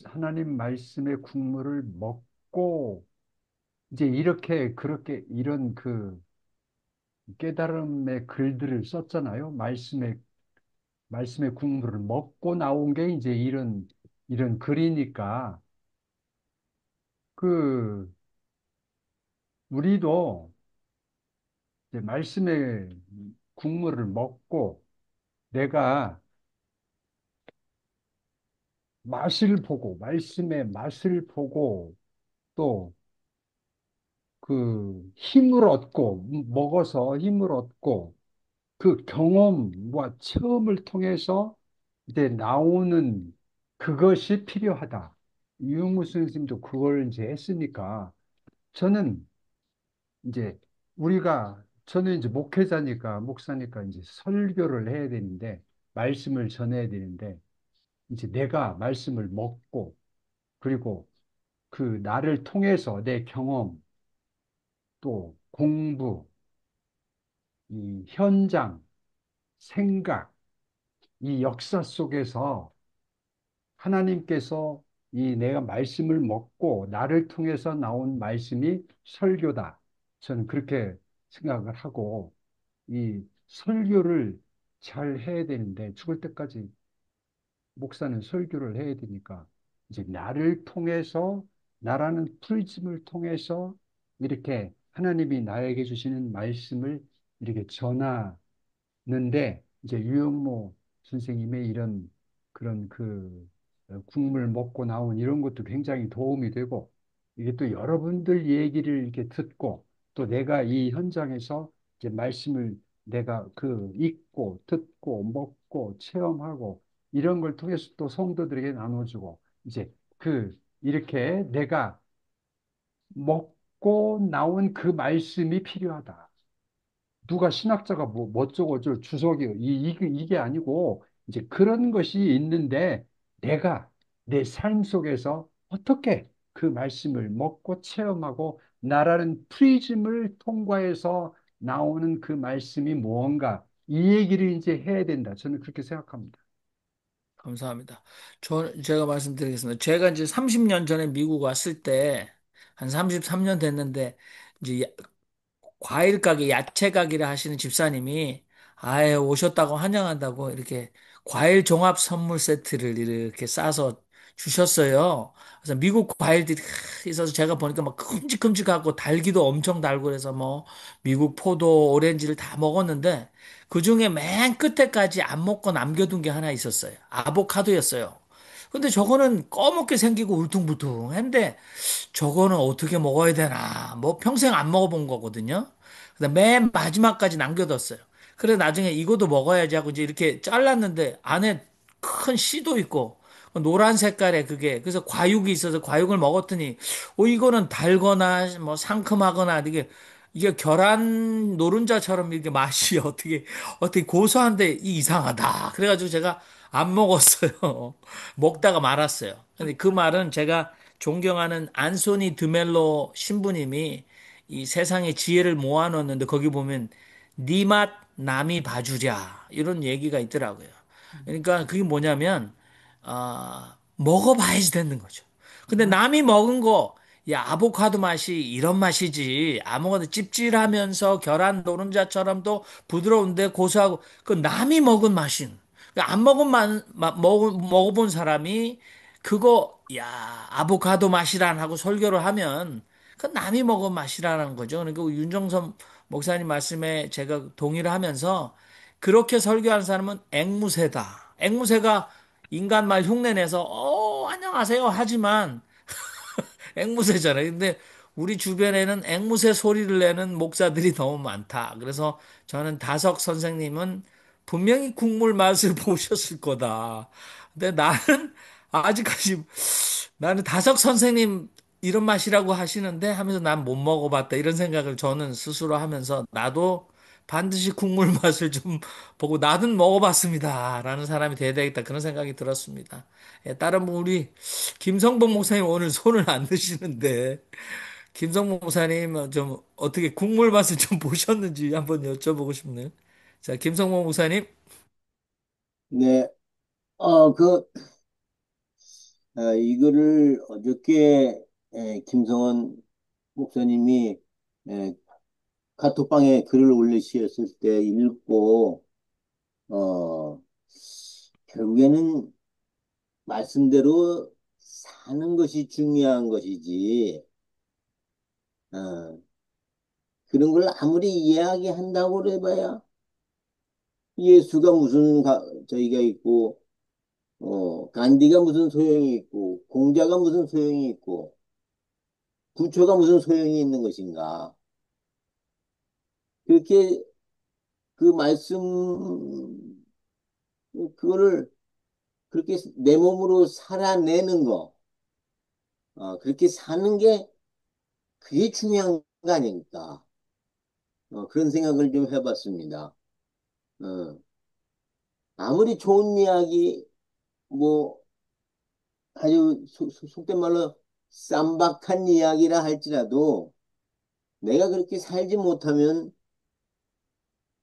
하나님 말씀의 국물을 먹고 이제 이렇게 그렇게 이런 그 깨달음의 글들을 썼잖아요. 말씀의 국물을 먹고 나온 게 이제 이런 글이니까 그 우리도 이제 말씀의 국물을 먹고 내가 말씀의 맛을 보고 또 그 힘을 얻고 먹어서 힘을 얻고 그 경험과 체험을 통해서 이제 나오는 그것이 필요하다. 유영무 선생님도 그걸 이제 했으니까 저는 이제 저는 이제 목사니까 이제 설교를 해야 되는데 말씀을 전해야 되는데 이제 내가 말씀을 먹고 그리고 그 나를 통해서 내 경험 또 공부 이 현장 생각 이 역사 속에서 하나님께서 이 내가 말씀을 먹고 나를 통해서 나온 말씀이 설교다. 저는 그렇게 생각을 하고, 이 설교를 잘 해야 되는데, 죽을 때까지 목사는 설교를 해야 되니까, 이제 나를 통해서, 나라는 프리즘을 통해서 이렇게 하나님이 나에게 주시는 말씀을 이렇게 전하는데, 이제 유영모 선생님의 이런 그런 국물 먹고 나온 이런 것도 굉장히 도움이 되고, 이게 또 여러분들 얘기를 이렇게 듣고, 또 내가 이 현장에서 이제 말씀을 내가 읽고 듣고 먹고 체험하고 이런 걸 통해서 또 성도들에게 나눠주고, 이제 이렇게 내가 먹고 나온 그 말씀이 필요하다. 누가 신학자가 뭐 어쩌고 저 주석이 이게 아니고, 이제 그런 것이 있는데, 내가 내 삶 속에서 어떻게 그 말씀을 먹고 체험하고 나라는 프리즘을 통과해서 나오는 그 말씀이 무언가, 이 얘기를 이제 해야 된다. 저는 그렇게 생각합니다. 감사합니다. 제가 말씀드리겠습니다. 제가 이제 30년 전에 미국 왔을 때, 한 33년 됐는데, 이제 과일 가게, 야채 가게를 하시는 집사님이 아예 오셨다고 환영한다고 이렇게 과일 종합 선물 세트를 이렇게 싸서 주셨어요. 그래서 미국 과일들이 있어서 제가 보니까 막 큼직큼직하고 달기도 엄청 달고 그래서 뭐 미국 포도, 오렌지를 다 먹었는데 그 중에 맨 끝에까지 안 먹고 남겨둔 게 하나 있었어요. 아보카도였어요. 근데 저거는 꺼먹게 생기고 울퉁불퉁한데 저거는 어떻게 먹어야 되나. 뭐 평생 안 먹어본 거거든요. 근데 맨 마지막까지 남겨뒀어요. 그래 나중에 이것도 먹어야지 하고 이제 이렇게 잘랐는데 안에 큰 씨도 있고 노란 색깔의 그게 그래서 과육이 있어서 과육을 먹었더니 이거는 달거나 뭐 상큼하거나 이게 계란 노른자처럼 이렇게 맛이 어떻게 고소한데 이상하다. 그래가지고 제가 안 먹었어요. 먹다가 말았어요. 근데 그 말은 제가 존경하는 안소니 드멜로 신부님이 이 세상의 지혜를 모아놓는데 거기 보면 네 맛 남이 봐주랴 이런 얘기가 있더라고요. 그러니까 그게 뭐냐면 먹어봐야지 되는 거죠. 근데 남이 먹은 거, 야, 아보카도 맛이 이런 맛이지. 아무거나 찝찝하면서 계란 노른자처럼 또 부드러운데 고소하고, 그 남이 먹은 맛인. 안 먹어본 사람이 그거, 야, 아보카도 맛이란 하고 설교를 하면 그 남이 먹은 맛이라는 거죠. 그러니까 윤정선 목사님 말씀에 제가 동의를 하면서 그렇게 설교하는 사람은 앵무새다. 앵무새가 인간 말 흉내내서 안녕하세요 하지만 앵무새잖아요. 근데 우리 주변에는 앵무새 소리를 내는 목사들이 너무 많다. 그래서 저는 다석 선생님은 분명히 국물 맛을 보셨을 거다. 근데 아직까지 나는 다석 선생님 이런 맛이라고 하시는데 하면서 난 못 먹어봤다. 이런 생각을 저는 스스로 하면서 나도 반드시 국물 맛을 좀 보고 나는 먹어봤습니다. 라는 사람이 돼야 되겠다. 그런 생각이 들었습니다. 예, 다른 분 우리 김성봉 목사님 오늘 손을 안 드시는데 김성봉 목사님 좀 어떻게 국물 맛을 좀 보셨는지 한번 여쭤보고 싶네요. 자, 김성봉 목사님. 네, 이거를 어저께 김성원 목사님이 에, 카톡방에 글을 올리셨을 때 읽고, 어, 결국에는 말씀대로 사는 것이 중요한 것이지, 어, 그런 걸 아무리 이야기한다고 해봐야 예수가 무슨 저희가 있고, 간디가 무슨 소용이 있고, 공자가 무슨 소용이 있고, 부처가 무슨 소용이 있는 것인가. 그렇게 그 말씀, 그거를 그렇게 내 몸으로 살아내는 거, 그렇게 사는 게 그게 중요한 거 아닙니까? 그런 생각을 좀 해봤습니다. 어, 아무리 좋은 이야기, 뭐, 아주 속된 말로 쌈박한 이야기라 할지라도 내가 그렇게 살지 못하면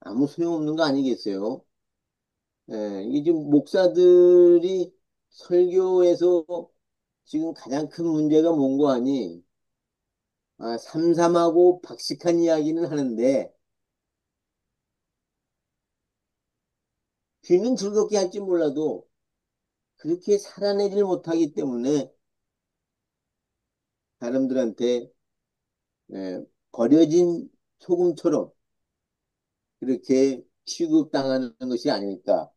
아무 소용없는 거 아니겠어요? 예, 이게 지금 목사들이 설교에서 지금 가장 큰 문제가 뭔고 하니 삼삼하고 박식한 이야기는 하는데 귀는 즐겁게 할지 몰라도 그렇게 살아내질 못하기 때문에 사람들한테 에, 버려진 소금처럼 그렇게 취급당하는 것이 아닐까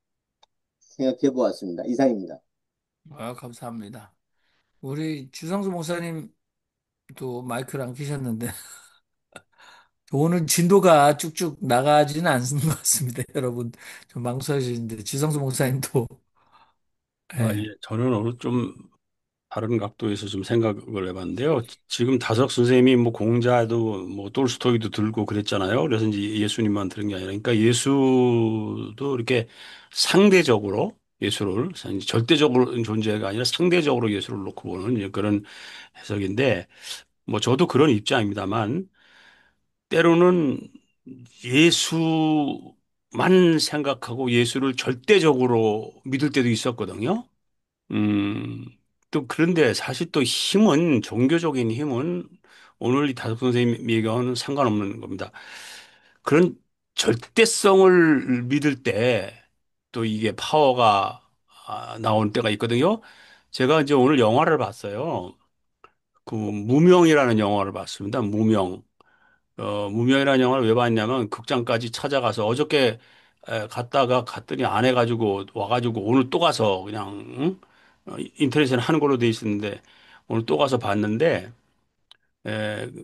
생각해 보았습니다. 이상입니다. 감사합니다. 우리 주성수 목사님도 마이크를 안 켜셨는데 오늘 진도가 쭉쭉 나가지는 않는 것 같습니다. 여러분 좀 망설여지는데 주성수 목사님도 예, 예. 저는 오늘 좀 다른 각도에서 좀 생각을 해봤는데요. 지금 다석 선생님이 뭐 공자도 뭐 톨스토이도 들고 그랬잖아요. 그래서 이제 예수님만 들은 게 아니라, 그러니까 예수도 이렇게 상대적으로 예수를 절대적으로 존재가 아니라 상대적으로 예수를 놓고 보는 이제 그런 해석인데, 뭐 저도 그런 입장입니다만 때로는 예수만 생각하고 예수를 절대적으로 믿을 때도 있었거든요. 음, 또 그런데 사실 또 힘은, 종교적인 힘은 오늘 이 다섯 선생님 얘기와는 상관없는 겁니다. 그런 절대성을 믿을 때 또 이게 파워가 나오는 때가 있거든요. 제가 이제 오늘 영화를 봤어요. 그 무명이라는 영화를 봤습니다. 무명. 무명이라는 영화를 왜 봤냐면 극장까지 찾아가서 어저께 갔다가 갔더니 안 해가지고 와가지고 오늘 또 가서 그냥 응? 인터넷에 하는 걸로 돼 있었는데 오늘 또 가서 봤는데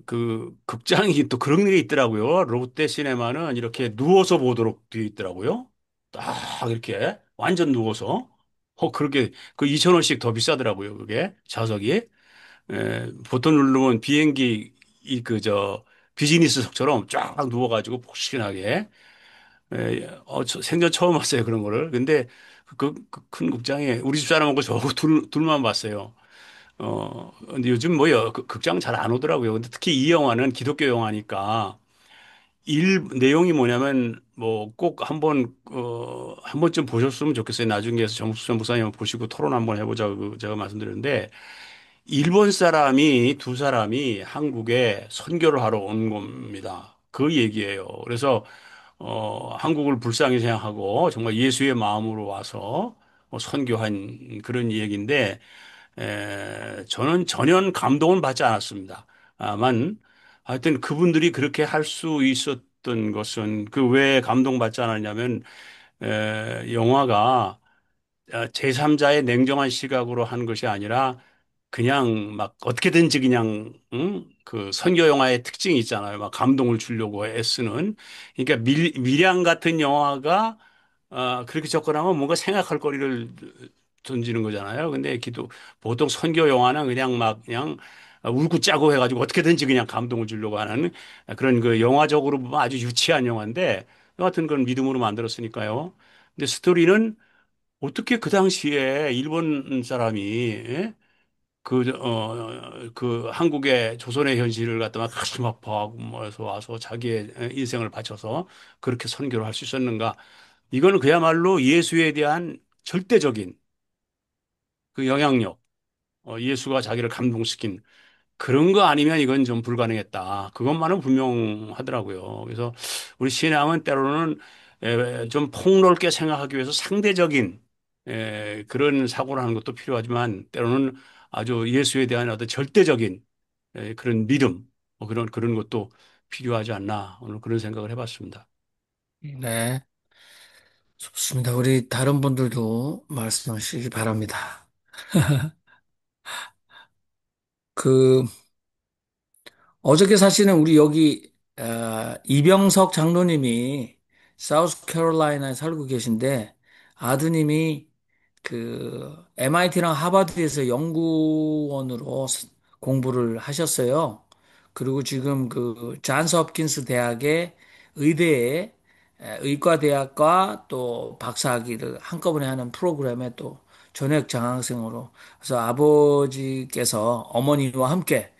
그 극장이 또 그런 게 있더라고요. 롯데 시네마는 이렇게 누워서 보도록 되어 있더라고요. 딱 이렇게 완전 누워서 그렇게 그 2천 원씩 더 비싸더라고요. 그게 좌석이. 보통 누르면 비행기 이 그 저 비즈니스석처럼 쫙 누워가지고 폭신하게 생전 처음 봤어요 그런 거를. 근데 큰 극장에 우리 집 사람하고 저 둘만 봤어요. 근데 요즘 뭐요 극장 잘 안 오더라고요. 근데 특히 이 영화는 기독교 영화니까 내용이 뭐냐면 뭐 꼭 한 번쯤 보셨으면 좋겠어요. 나중에 정수선 목사님 보시고 토론 한번 해보자고 제가 말씀드렸는데 일본 사람이 두 사람이 한국에 선교를 하러 온 겁니다. 그 얘기예요. 그래서 한국을 불쌍히 생각하고 정말 예수의 마음으로 와서 선교한 그런 얘기인데 저는 전혀 감동은 받지 않았습니다. 다만 하여튼 그분들이 그렇게 할 수 있었던 것은 그 왜 감동받지 않았냐면 영화가 제3자의 냉정한 시각으로 한 것이 아니라 그냥 막 어떻게든지 그냥 응? 그 선교 영화의 특징이 있잖아요. 막 감동을 주려고 애쓰는. 그러니까 밀양 같은 영화가 그렇게 접근하면 뭔가 생각할 거리를 던지는 거잖아요. 근데 보통 선교 영화는 그냥 막 그냥 울고 짜고 해가지고 어떻게든지 그냥 감동을 주려고 하는 그런 그 영화적으로 보면 아주 유치한 영화인데 여하튼 그건 믿음으로 만들었으니까요. 근데 스토리는 어떻게 그 당시에 일본 사람이 예? 그 한국의 조선의 현실을 갖다가 가슴 아파하고 뭐해서 와서 자기의 인생을 바쳐서 그렇게 선교를 할 수 있었는가? 이거는 그야말로 예수에 대한 절대적인 그 영향력, 예수가 자기를 감동시킨 그런 거 아니면 이건 좀 불가능했다. 그것만은 분명하더라고요. 그래서 우리 신앙은 때로는 좀 폭넓게 생각하기 위해서 상대적인 그런 사고를 하는 것도 필요하지만 때로는 아주 예수에 대한 어떤 절대적인 그런 믿음, 그런 것도 필요하지 않나. 오늘 그런 생각을 해봤습니다. 네, 좋습니다. 우리 다른 분들도 말씀하시기 바랍니다. 그 어저께 사실은 우리 여기 이병석 장로님이 사우스 캐롤라이나에 살고 계신데 아드님이 그 MIT랑 하버드에서 연구원으로 공부를 하셨어요. 그리고 지금 그 존스 홉킨스 대학의 의대에 의과대학과 또 박사학위를 한꺼번에 하는 프로그램에 또 전역 장학생으로 그래서 아버지께서 어머니와 함께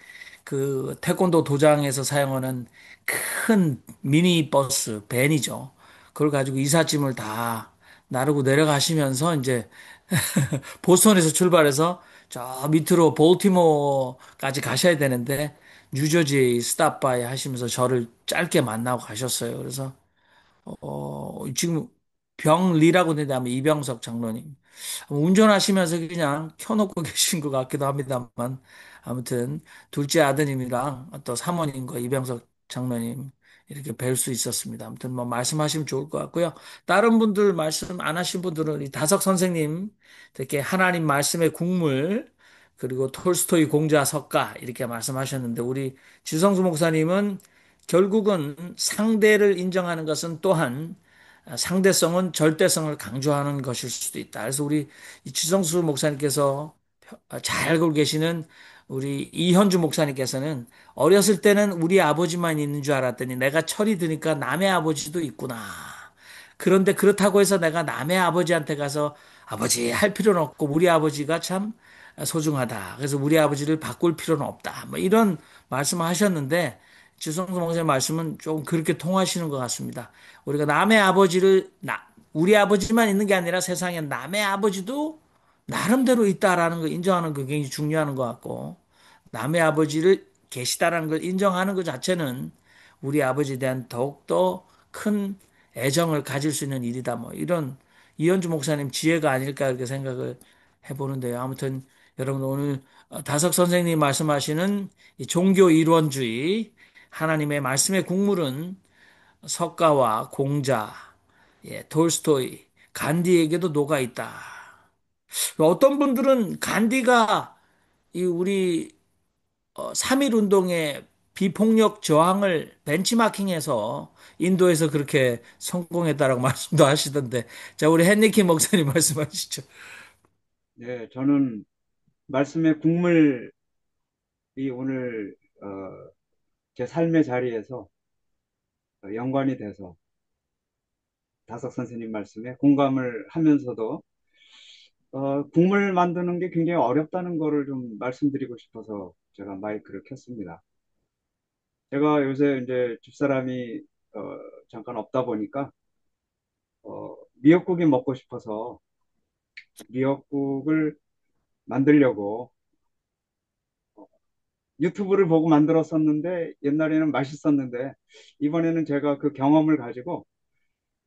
그 태권도 도장에서 사용하는 큰 미니 버스, 밴이죠. 그걸 가지고 이삿짐을 다 나르고 내려가시면서 이제 보스턴에서 출발해서 저 밑으로 볼티모어까지 가셔야 되는데 뉴저지 스탑바이 하시면서 저를 짧게 만나고 가셨어요. 그래서 지금 병리라고 되는데 아마 이병석 장로님. 운전하시면서 그냥 켜놓고 계신 것 같기도 합니다만, 아무튼, 둘째 아드님이랑 또 사모님과 이병석 장로님, 이렇게 뵐 수 있었습니다. 아무튼 뭐 말씀하시면 좋을 것 같고요. 다른 분들 말씀 안 하신 분들은 이 다석 선생님, 이렇게 하나님 말씀의 국물, 그리고 톨스토이 공자 석가, 이렇게 말씀하셨는데, 우리 지성수 목사님은 결국은 상대를 인정하는 것은 또한 상대성은 절대성을 강조하는 것일 수도 있다. 그래서 우리 지성수 목사님께서 잘 알고 계시는 우리 이현주 목사님께서는 어렸을 때는 우리 아버지만 있는 줄 알았더니 내가 철이 드니까 남의 아버지도 있구나. 그런데 그렇다고 해서 내가 남의 아버지한테 가서 아버지 할 필요는 없고 우리 아버지가 참 소중하다. 그래서 우리 아버지를 바꿀 필요는 없다. 뭐 이런 말씀을 하셨는데 지성수 목사님 말씀은 좀 그렇게 통하시는 것 같습니다. 우리가 남의 아버지를 우리 아버지만 있는 게 아니라 세상에 남의 아버지도 나름대로 있다라는 걸 인정하는 게 굉장히 중요한 것 같고 남의 아버지를 계시다라는 걸 인정하는 것 자체는 우리 아버지에 대한 더욱더 큰 애정을 가질 수 있는 일이다. 뭐 이런 이현주 목사님 지혜가 아닐까 이렇게 생각을 해보는데요. 아무튼 여러분 오늘 다석 선생님 말씀하시는 이 종교 이론주의 하나님의 말씀의 국물은 석가와 공자, 예, 톨스토이, 간디에게도 녹아 있다. 어떤 분들은 간디가 이 우리 3.1 운동의 비폭력 저항을 벤치마킹해서 인도에서 그렇게 성공했다라고 말씀도 하시던데, 자, 우리 헨리키 목사님 말씀하시죠. 네, 저는 말씀의 국물이 오늘 제 삶의 자리에서 연관이 돼서 다석 선생님 말씀에 공감을 하면서도 국물 만드는 게 굉장히 어렵다는 거를 좀 말씀드리고 싶어서 제가 마이크를 켰습니다. 제가 요새 이제 집사람이 어, 잠깐 없다 보니까 미역국이 먹고 싶어서 미역국을 만들려고 유튜브를 보고 만들었었는데 옛날에는 맛있었는데 이번에는 제가 그 경험을 가지고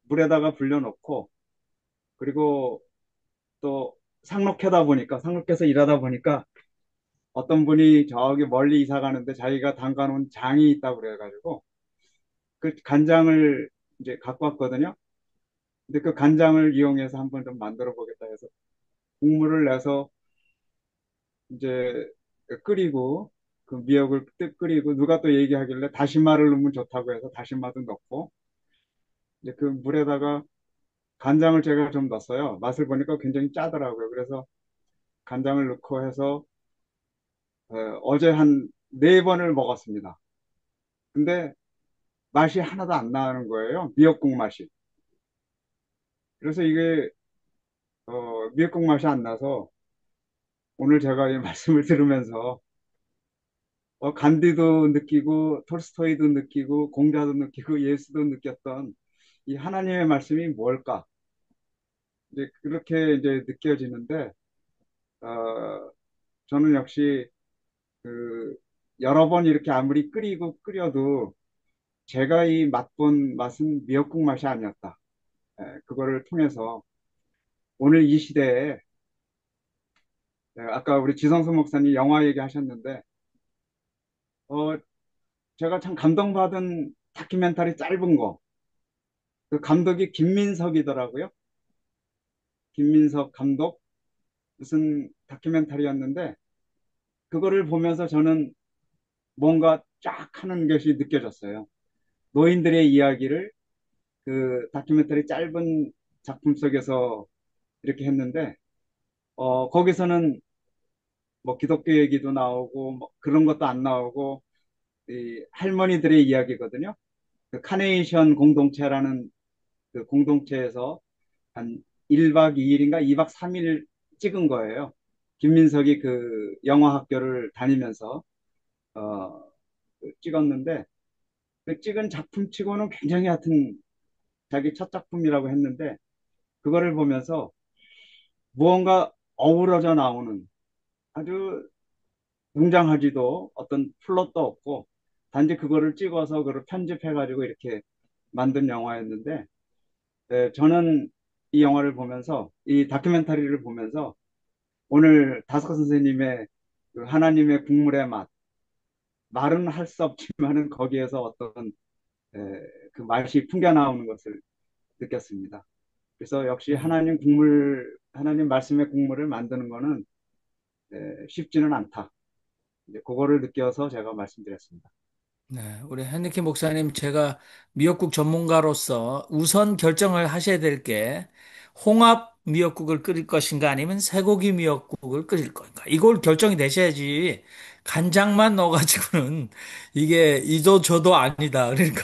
물에다가 불려놓고 그리고 또 상록해서 일하다 보니까 어떤 분이 저기 멀리 이사 가는데 자기가 담가놓은 장이 있다고 그래가지고 그 간장을 이제 갖고 왔거든요. 근데 그 간장을 이용해서 한번 좀 만들어 보겠다 해서 국물을 내서 이제 끓이고 그 미역을 끓이고 누가 또 얘기하길래 다시마를 넣으면 좋다고 해서 다시마도 넣고 이제 그 물에다가 간장을 제가 좀 넣었어요. 맛을 보니까 굉장히 짜더라고요. 그래서 간장을 넣고 해서 어제 한 네 번을 먹었습니다. 근데 맛이 하나도 안 나는 거예요. 미역국 맛이. 그래서 이게 미역국 맛이 안 나서 오늘 제가 이 말씀을 들으면서 간디도 느끼고 톨스토이도 느끼고 공자도 느끼고 예수도 느꼈던 이 하나님의 말씀이 뭘까? 이제 그렇게 이제 느껴지는데 저는 역시 그 여러 번 이렇게 아무리 끓여도 제가 이 맛본 맛은 미역국 맛이 아니었다. 그거를 통해서 오늘 이 시대에 아까 우리 지성수 목사님 영화 얘기하셨는데 어, 제가 참 감동받은 다큐멘터리 짧은 거 그 감독이 김민석이더라고요. 김민석 감독 무슨 다큐멘터리였는데 그거를 보면서 저는 뭔가 쫙 하는 것이 느껴졌어요. 노인들의 이야기를 그 다큐멘터리 짧은 작품 속에서 이렇게 했는데 거기서는 뭐 기독교 얘기도 나오고 뭐 그런 것도 안 나오고 이 할머니들의 이야기거든요. 그 카네이션 공동체라는 그 공동체에서 한 1박 2일인가 2박 3일 찍은 거예요. 김민석이 그 영화 학교를 다니면서 어, 찍었는데 그 찍은 작품치고는 굉장히 하여튼 자기 첫 작품이라고 했는데 그거를 보면서 무언가 어우러져 나오는 아주 웅장하지도 어떤 플롯도 없고 단지 그거를 찍어서 그걸 편집해가지고 이렇게 만든 영화였는데 저는 이 영화를 보면서 이 다큐멘터리를 보면서 오늘 다스커 선생님의 그 하나님의 국물의 맛 말은 할 수 없지만은 거기에서 어떤 에, 그 맛이 풍겨나오는 것을 느꼈습니다. 그래서 역시 네. 하나님 말씀의 국물을 만드는 거는 쉽지는 않다. 이제 그거를 느껴서 제가 말씀드렸습니다. 네, 우리 henrique 목사님, 제가 미역국 전문가로서 우선 결정을 하셔야 될 게 홍합 미역국을 끓일 것인가 아니면 쇠고기 미역국을 끓일 건가. 이걸 결정이 되셔야지 간장만 넣어가지고는 이게 이도 저도 아니다. 그러니까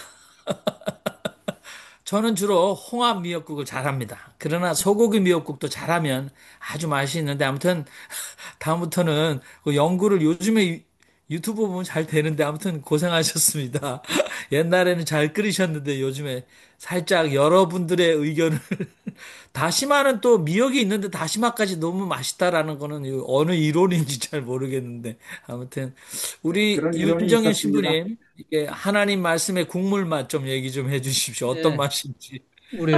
저는 주로 홍합 미역국을 잘합니다. 그러나 소고기 미역국도 잘하면 아주 맛있는데 아무튼 다음부터는 그 연구를 요즘에 유튜브 보면 잘 되는데 아무튼 고생하셨습니다. 옛날에는 잘 끓이셨는데 요즘에 살짝 여러분들의 의견을 다시마는 또 미역이 있는데 다시마까지 너무 맛있다라는 거는 어느 이론인지 잘 모르겠는데 아무튼 우리 그런 이론이 윤정현 있었습니다. 신부님 이게 하나님 말씀의 국물 맛 좀 얘기 좀 해주십시오. 어떤 예, 맛인지. 우리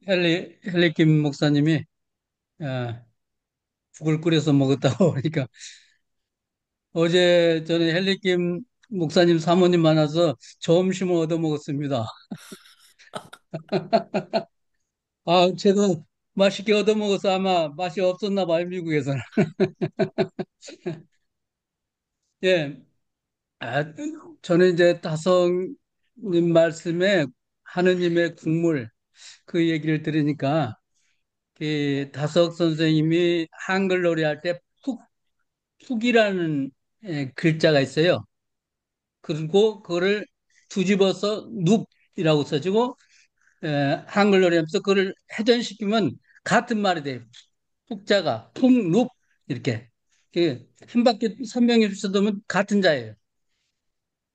헬리 김 목사님이 죽을 끓여서 먹었다고 그러니까 어제 저는 헬리김 목사님 사모님 만나서 점심을 얻어 먹었습니다. 제가 맛있게 얻어 먹어서 아마 맛이 없었나 봐요, 미국에서는. 예, 아, 저는 이제 다성님 말씀에 하느님의 국물 그 얘기를 들으니까 그 다석 선생님이 한글놀이 할 때 푹이라는 글자가 있어요. 그리고 그거를 뒤집어서 눕이라고 써지고 한글로 하면서 그걸 회전시키면 같은 말이 돼요. 푹자가 푹눕 이렇게 한 바퀴 설명해 주셔도 같은 자예요.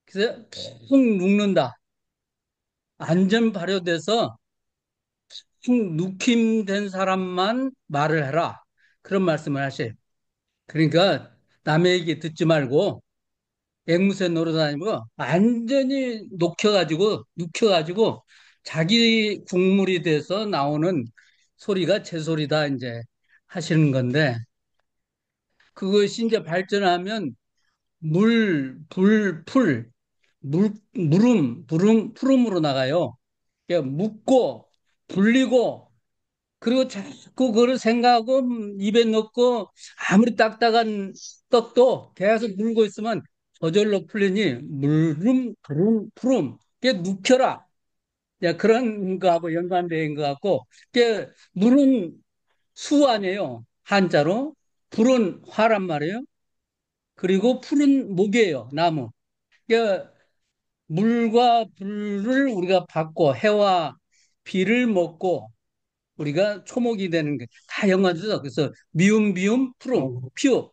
그래서 푹 눕는다. 안전 발효돼서 푹 누킴된 사람만 말을 해라. 그런 말씀을 하셔요. 그러니까 남의 얘기 듣지 말고 앵무새 노릇 다니고 완전히 눅혀가지고 자기 국물이 돼서 나오는 소리가 제 소리다 이제 하시는 건데 그것이 이제 발전하면 푸름으로 나가요. 그러니까 묻고 불리고 그리고 자꾸 그걸 생각하고 입에 넣고 아무리 딱딱한 떡도 계속 물고 있으면 저절로 풀리니 푸름 그게 묵혀라. 야, 그런 거하고 연관된 것 같고 그게 물은 수 아니에요. 한자로 불은 화란 말이에요. 그리고 풀은 목이에요. 나무. 그러니까 물과 불을 우리가 받고 해와 비를 먹고 우리가 초목이 되는 게 다 연관돼서 그래서 미움 푸름 피우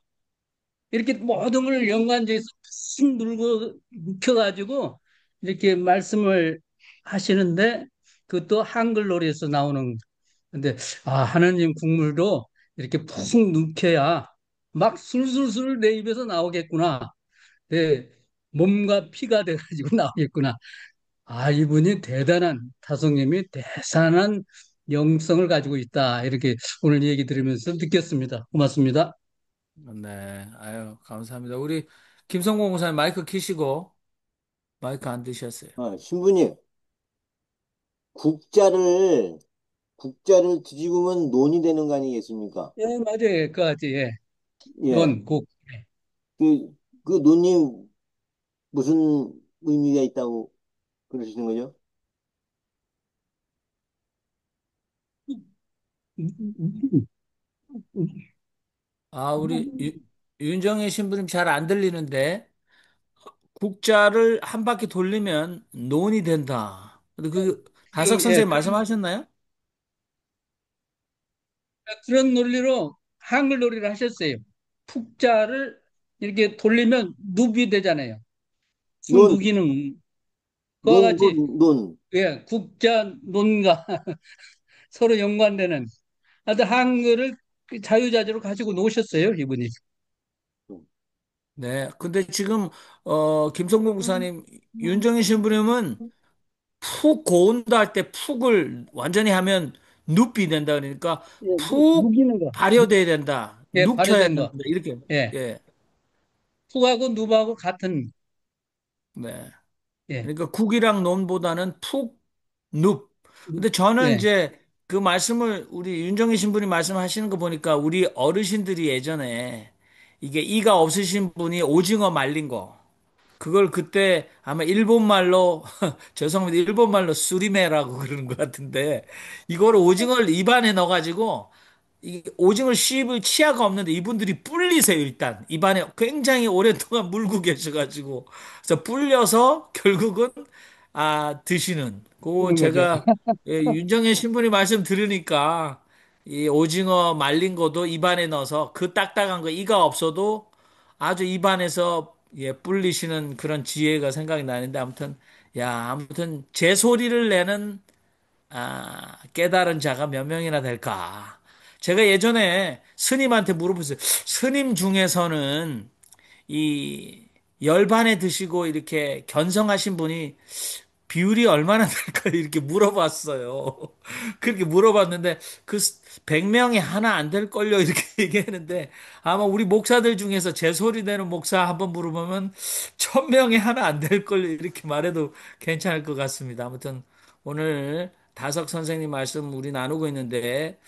이렇게 모든 걸 연관돼서 쑥 눌고 묵혀가지고 이렇게 말씀을 하시는데 그것도 한글놀이에서 나오는 근데 하느님 국물도 이렇게 푹 눅혀야 막 술술술 내 입에서 나오겠구나. 내 몸과 피가 돼가지고 나오겠구나. 이분이 대단한, 타성님이 대단한 영성을 가지고 있다. 이렇게 오늘 얘기 들으면서 느꼈습니다. 고맙습니다. 네, 아유 감사합니다. 우리 김성공 목사님 마이크 키시고 마이크 안 드셨어요. 신부님, 국자를, 국자를 뒤집으면 논이 되는 거 아니겠습니까? 예, 맞아요. 그 같지. 예. 예. 논, 국. 그, 그 논이 무슨 의미가 있다고 그러시는 거죠? 우리 윤정혜 신부님 잘 안 들리는데 국자를 한 바퀴 돌리면 논이 된다. 근데 그 다석 예, 선생님 말씀하셨나요? 그런 논리로 한글 놀이를 하셨어요. 푹자를 이렇게 돌리면 눕이 되잖아요. 푹 논, 누기는 그와 같이 논. 예, 국자 논과 서로 연관되는 하여튼 한글을 자유자재로 가지고 노셨어요, 이분이. 네. 근데 지금 김성국 목사님 윤정희 신부님은 푹 고운다 할 때 푹을 완전히 하면 눕이 된다 그러니까 예, 푹 묵이는 거. 발효돼야 된다. 예, 눕혀야 발효된 된다. 거. 이렇게. 예. 예. 푹하고 누하고 같은, 네. 예, 그러니까 국이랑 논보다는 푹 눕. 근데 저는 예, 이제 그 말씀을 우리 윤정희 신부님 말씀하시는 거 보니까 우리 어르신들이 예전에 이게 이가 없으신 분이 오징어 말린 거 그걸 그때 아마 일본말로 죄송합니다. 일본말로 수리메라고 그러는 것 같은데 이거를 오징어를 입안에 넣어가지고 이 오징어 씹을 치아가 없는데 이분들이 불리세요 일단 입안에 굉장히 오랫동안 물고 계셔가지고 그래서 불려서 결국은 드시는 그 그런 거죠. 제가 윤정현 신부님 말씀 들으니까 이 오징어 말린 것도 입안에 넣어서 그 딱딱한 거 이가 없어도 아주 입안에서 불리시는 그런 지혜가 생각이 나는데 아무튼 제 소리를 내는 깨달은 자가 몇 명이나 될까? 제가 예전에 스님한테 물어봤어요. 스님 중에서는 이 열반에 드시고 이렇게 견성하신 분이 비율이 얼마나 될까 이렇게 물어봤어요. 그렇게 물어봤는데 그 100명이 하나 안 될걸요 이렇게 얘기했는데 아마 우리 목사들 중에서 제 소리 내는 목사 한번 물어보면 1000명이 하나 안 될걸요 이렇게 말해도 괜찮을 것 같습니다. 아무튼 오늘 다석 선생님 말씀 우리 나누고 있는데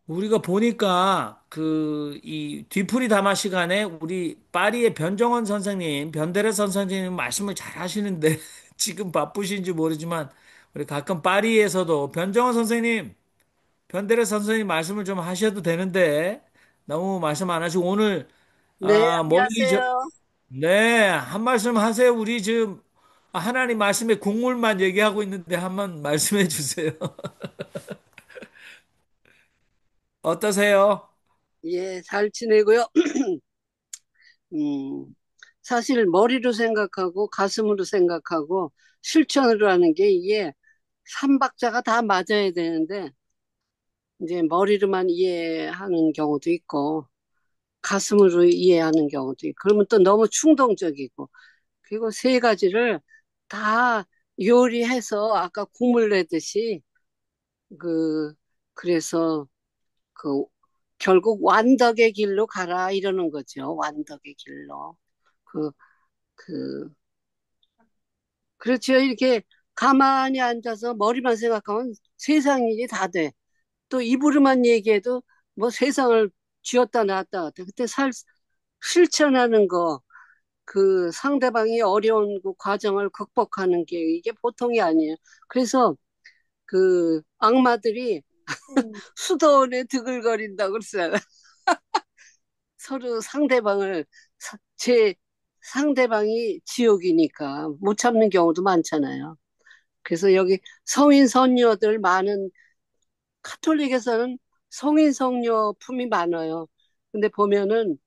우리가 보니까 그 이 뒤풀이 담화 시간에 우리 파리의 변정원 선생님, 변대래 선생님 말씀을 잘 하시는데 지금 바쁘신지 모르지만 우리 가끔 파리에서도 변정원 선생님, 변대래 선생님 말씀을 좀 하셔도 되는데 너무 말씀 안 하시고 오늘 네, 멀리 안녕하세요. 네, 한 말씀 하세요. 우리 지금 하나님 말씀의 국물만 얘기하고 있는데 한번 말씀해 주세요. 어떠세요? 예, 잘 지내고요. 음, 사실 머리로 생각하고 가슴으로 생각하고 실천으로 하는 게 이게 삼박자가 다 맞아야 되는데 이제 머리로만 이해하는 경우도 있고 가슴으로 이해하는 경우도 있고 그러면 또 너무 충동적이고 그리고 세 가지를 다 요리해서 아까 국물 내듯이 그 그래서 그 결국 완덕의 길로 가라 이러는 거죠. 완덕의 길로. 그, 그, 그렇죠. 이렇게 가만히 앉아서 머리만 생각하면 세상 일이 다 돼. 또 입으로만 얘기해도 뭐 세상을 쥐었다 놨다 같아. 그때 실천하는 거, 그 상대방이 어려운 그 과정을 극복하는 게 이게 보통이 아니에요. 그래서 그 악마들이 수도원에 드글거린다고 그랬어요. 서로 제 상대방이 지옥이니까 못 참는 경우도 많잖아요. 그래서 여기 성인 선녀들 많은 카톨릭에서는 성인 성녀 품이 많아요. 근데 보면은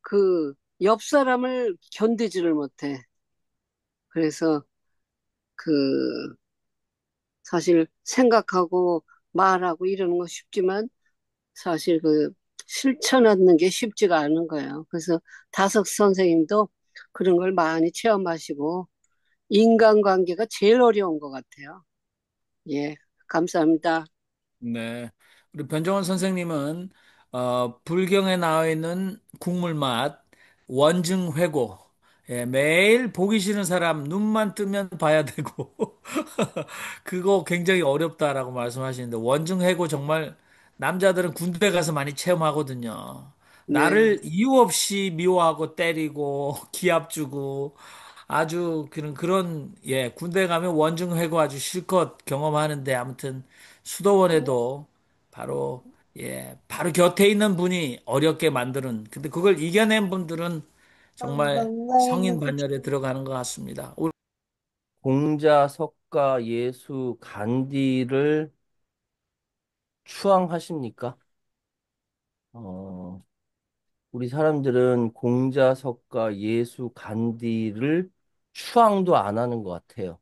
그 옆 사람을 견디지를 못해. 그래서 그 사실 생각하고 말하고 이러는 거 쉽지만 사실 그 실천하는 게 쉽지가 않은 거예요. 그래서 다석 선생님도 그런 걸 많이 체험하시고 인간관계가 제일 어려운 것 같아요. 예, 감사합니다. 네. 우리 변정원 선생님은 불경에 나와 있는 국물맛 원증회고 매일 보기 싫은 사람 눈만 뜨면 봐야 되고 그거 굉장히 어렵다라고 말씀하시는데 원증회고 정말 남자들은 군대 가서 많이 체험하거든요. 네. 나를 이유 없이 미워하고 때리고 기합 주고 아주 그런 군대 가면 원증회고 아주 실컷 경험하는데 아무튼 수도원에도 바로 바로 곁에 있는 분이 어렵게 만드는 근데 그걸 이겨낸 분들은 정말 성인 반열에 들어가는 것 같습니다. 공자, 석가, 예수, 간디를 추앙하십니까? 어, 우리 사람들은 공자, 석가, 예수, 간디를 추앙도 안 하는 것 같아요.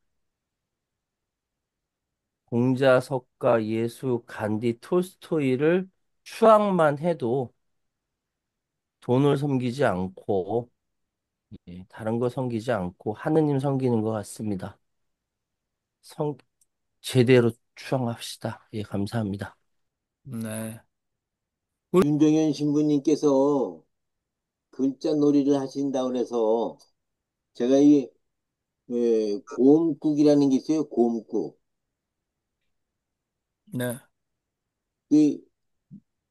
공자, 석가, 예수, 간디, 톨스토이를 추앙만 해도 돈을 섬기지 않고 예, 다른 거 섬기지 않고 하느님 섬기는 것 같습니다. 성, 제대로 추앙합시다. 예, 감사합니다. 네. 윤정현 신부님께서 글자 놀이를 하신다고 그래서 제가 이 고음국이라는 게 있어요. 고음국. 네. 그,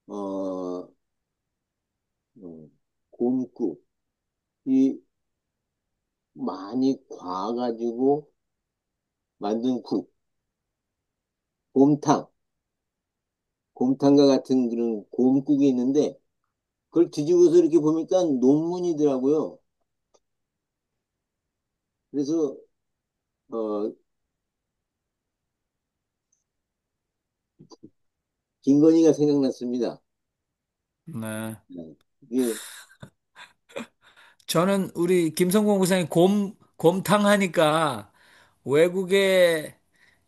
어, 고음국. 이 많이 과가지고 만든 국. 곰탕. 곰탕과 같은 그런 고음국이 있는데 그걸 뒤집어서 이렇게 보니까 논문이더라고요. 그래서 어, 김건희가 생각났습니다. 네. 네. 이게 저는 우리 김성공 목사님 곰탕 하니까 외국의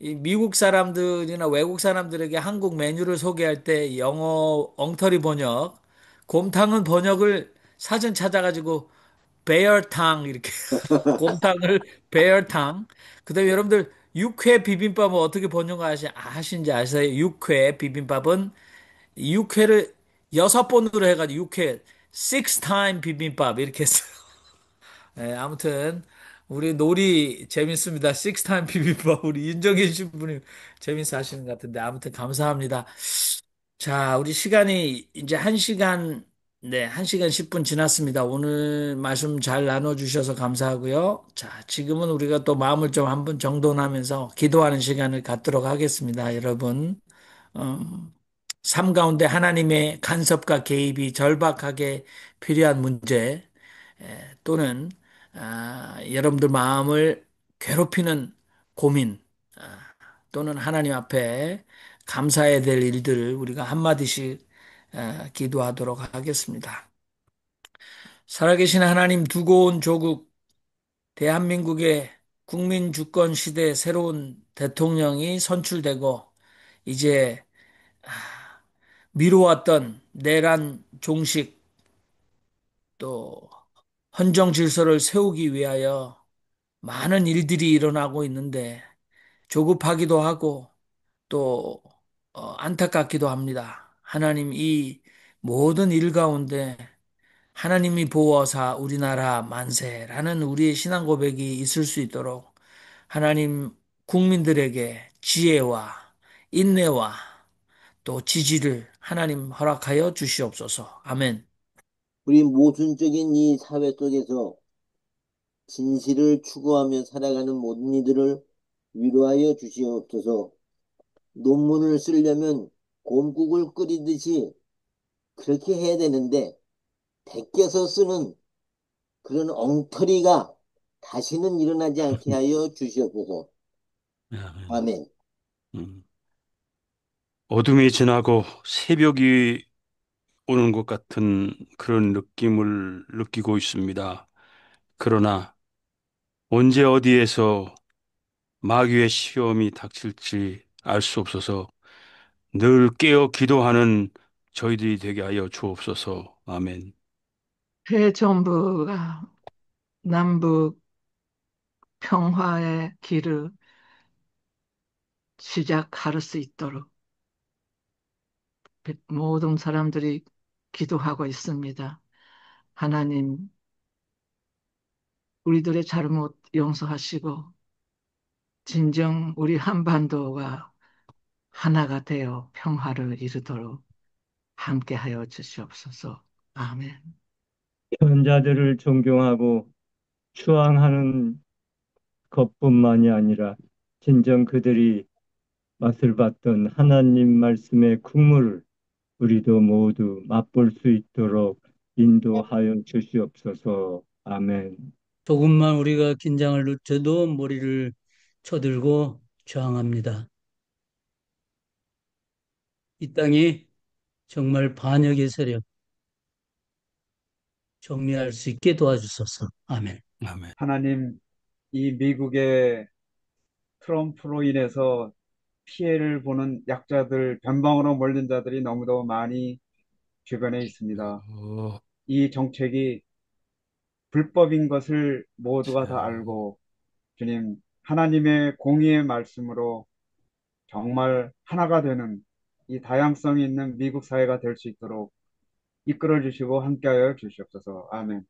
이 미국 사람들이나 외국 사람들에게 한국 메뉴를 소개할 때 영어 엉터리 번역, 곰탕은 번역을 사전 찾아가지고 베어탕 이렇게 곰탕을 베어탕. 그다음에 여러분들 육회 비빔밥은 어떻게 아신지 아세요? 육회 비빔밥은 육회를 6번으로 해가지고 육회 six time 비빔밥 이렇게 했어요. 네, 아무튼 우리 놀이 재밌습니다. 식스타임 비빔밥 우리 윤정현 신부님 재밌어 하시는 것 같은데 아무튼 감사합니다. 자, 우리 시간이 이제 1시간 네, 1시간 10분 지났습니다. 오늘 말씀 잘 나눠주셔서 감사하고요. 자, 지금은 우리가 또 마음을 좀 한번 정돈하면서 기도하는 시간을 갖도록 하겠습니다. 여러분, 음, 삶 가운데 하나님의 간섭과 개입이 절박하게 필요한 문제, 또는 여러분들 마음을 괴롭히는 고민 또는 하나님 앞에 감사해야 될 일들을 우리가 한마디씩 기도하도록 하겠습니다. 살아계신 하나님 두고 온 조국 대한민국의 국민 주권 시대 새로운 대통령이 선출되고 이제 미뤄왔던 내란 종식 또 헌정 질서를 세우기 위하여 많은 일들이 일어나고 있는데 조급하기도 하고 또 안타깝기도 합니다. 하나님 이 모든 일 가운데 하나님이 보호하사 우리나라 만세라는 우리의 신앙 고백이 있을 수 있도록 하나님 국민들에게 지혜와 인내와 또 지지를 하나님 허락하여 주시옵소서. 아멘. 우리 모순적인 이 사회 속에서 진실을 추구하며 살아가는 모든 이들을 위로하여 주시옵소서. 논문을 쓰려면 곰국을 끓이듯이 그렇게 해야 되는데 베껴서 쓰는 그런 엉터리가 다시는 일어나지 않게 하여 주시옵소서. 아멘. 아멘. 음. 어둠이 지나고 새벽이 오는 것 같은 그런 느낌을 느끼고 있습니다. 그러나 언제 어디에서 마귀의 시험이 닥칠지 알 수 없어서 늘 깨어 기도하는 저희들이 되게 하여 주옵소서. 아멘. 대정부가 남북 평화의 길을 시작할 수 있도록 모든 사람들이 기도하고 있습니다. 하나님, 우리들의 잘못 용서하시고, 진정 우리 한반도가 하나가 되어 평화를 이루도록 함께하여 주시옵소서. 아멘. 현자들을 존경하고 추앙하는 것뿐만이 아니라 진정 그들이 맛을 봤던 하나님 말씀의 국물을 우리도 모두 맛볼 수 있도록 인도하여 주시옵소서. 아멘. 조금만 우리가 긴장을 늦춰도 머리를 쳐들고 저항합니다. 이 땅이 정말 반역의 세력 정리할 수 있게 도와주소서. 아멘. 아멘. 하나님, 이 미국의 트럼프로 인해서 피해를 보는 약자들, 변방으로 몰린 자들이 너무도 많이 주변에 있습니다. 어, 이 정책이 불법인 것을 모두가 다 참, 알고 주님 하나님의 공의의 말씀으로 정말 하나가 되는 이 다양성이 있는 미국 사회가 될 수 있도록 이끌어 주시고 함께하여 주시옵소서. 아멘.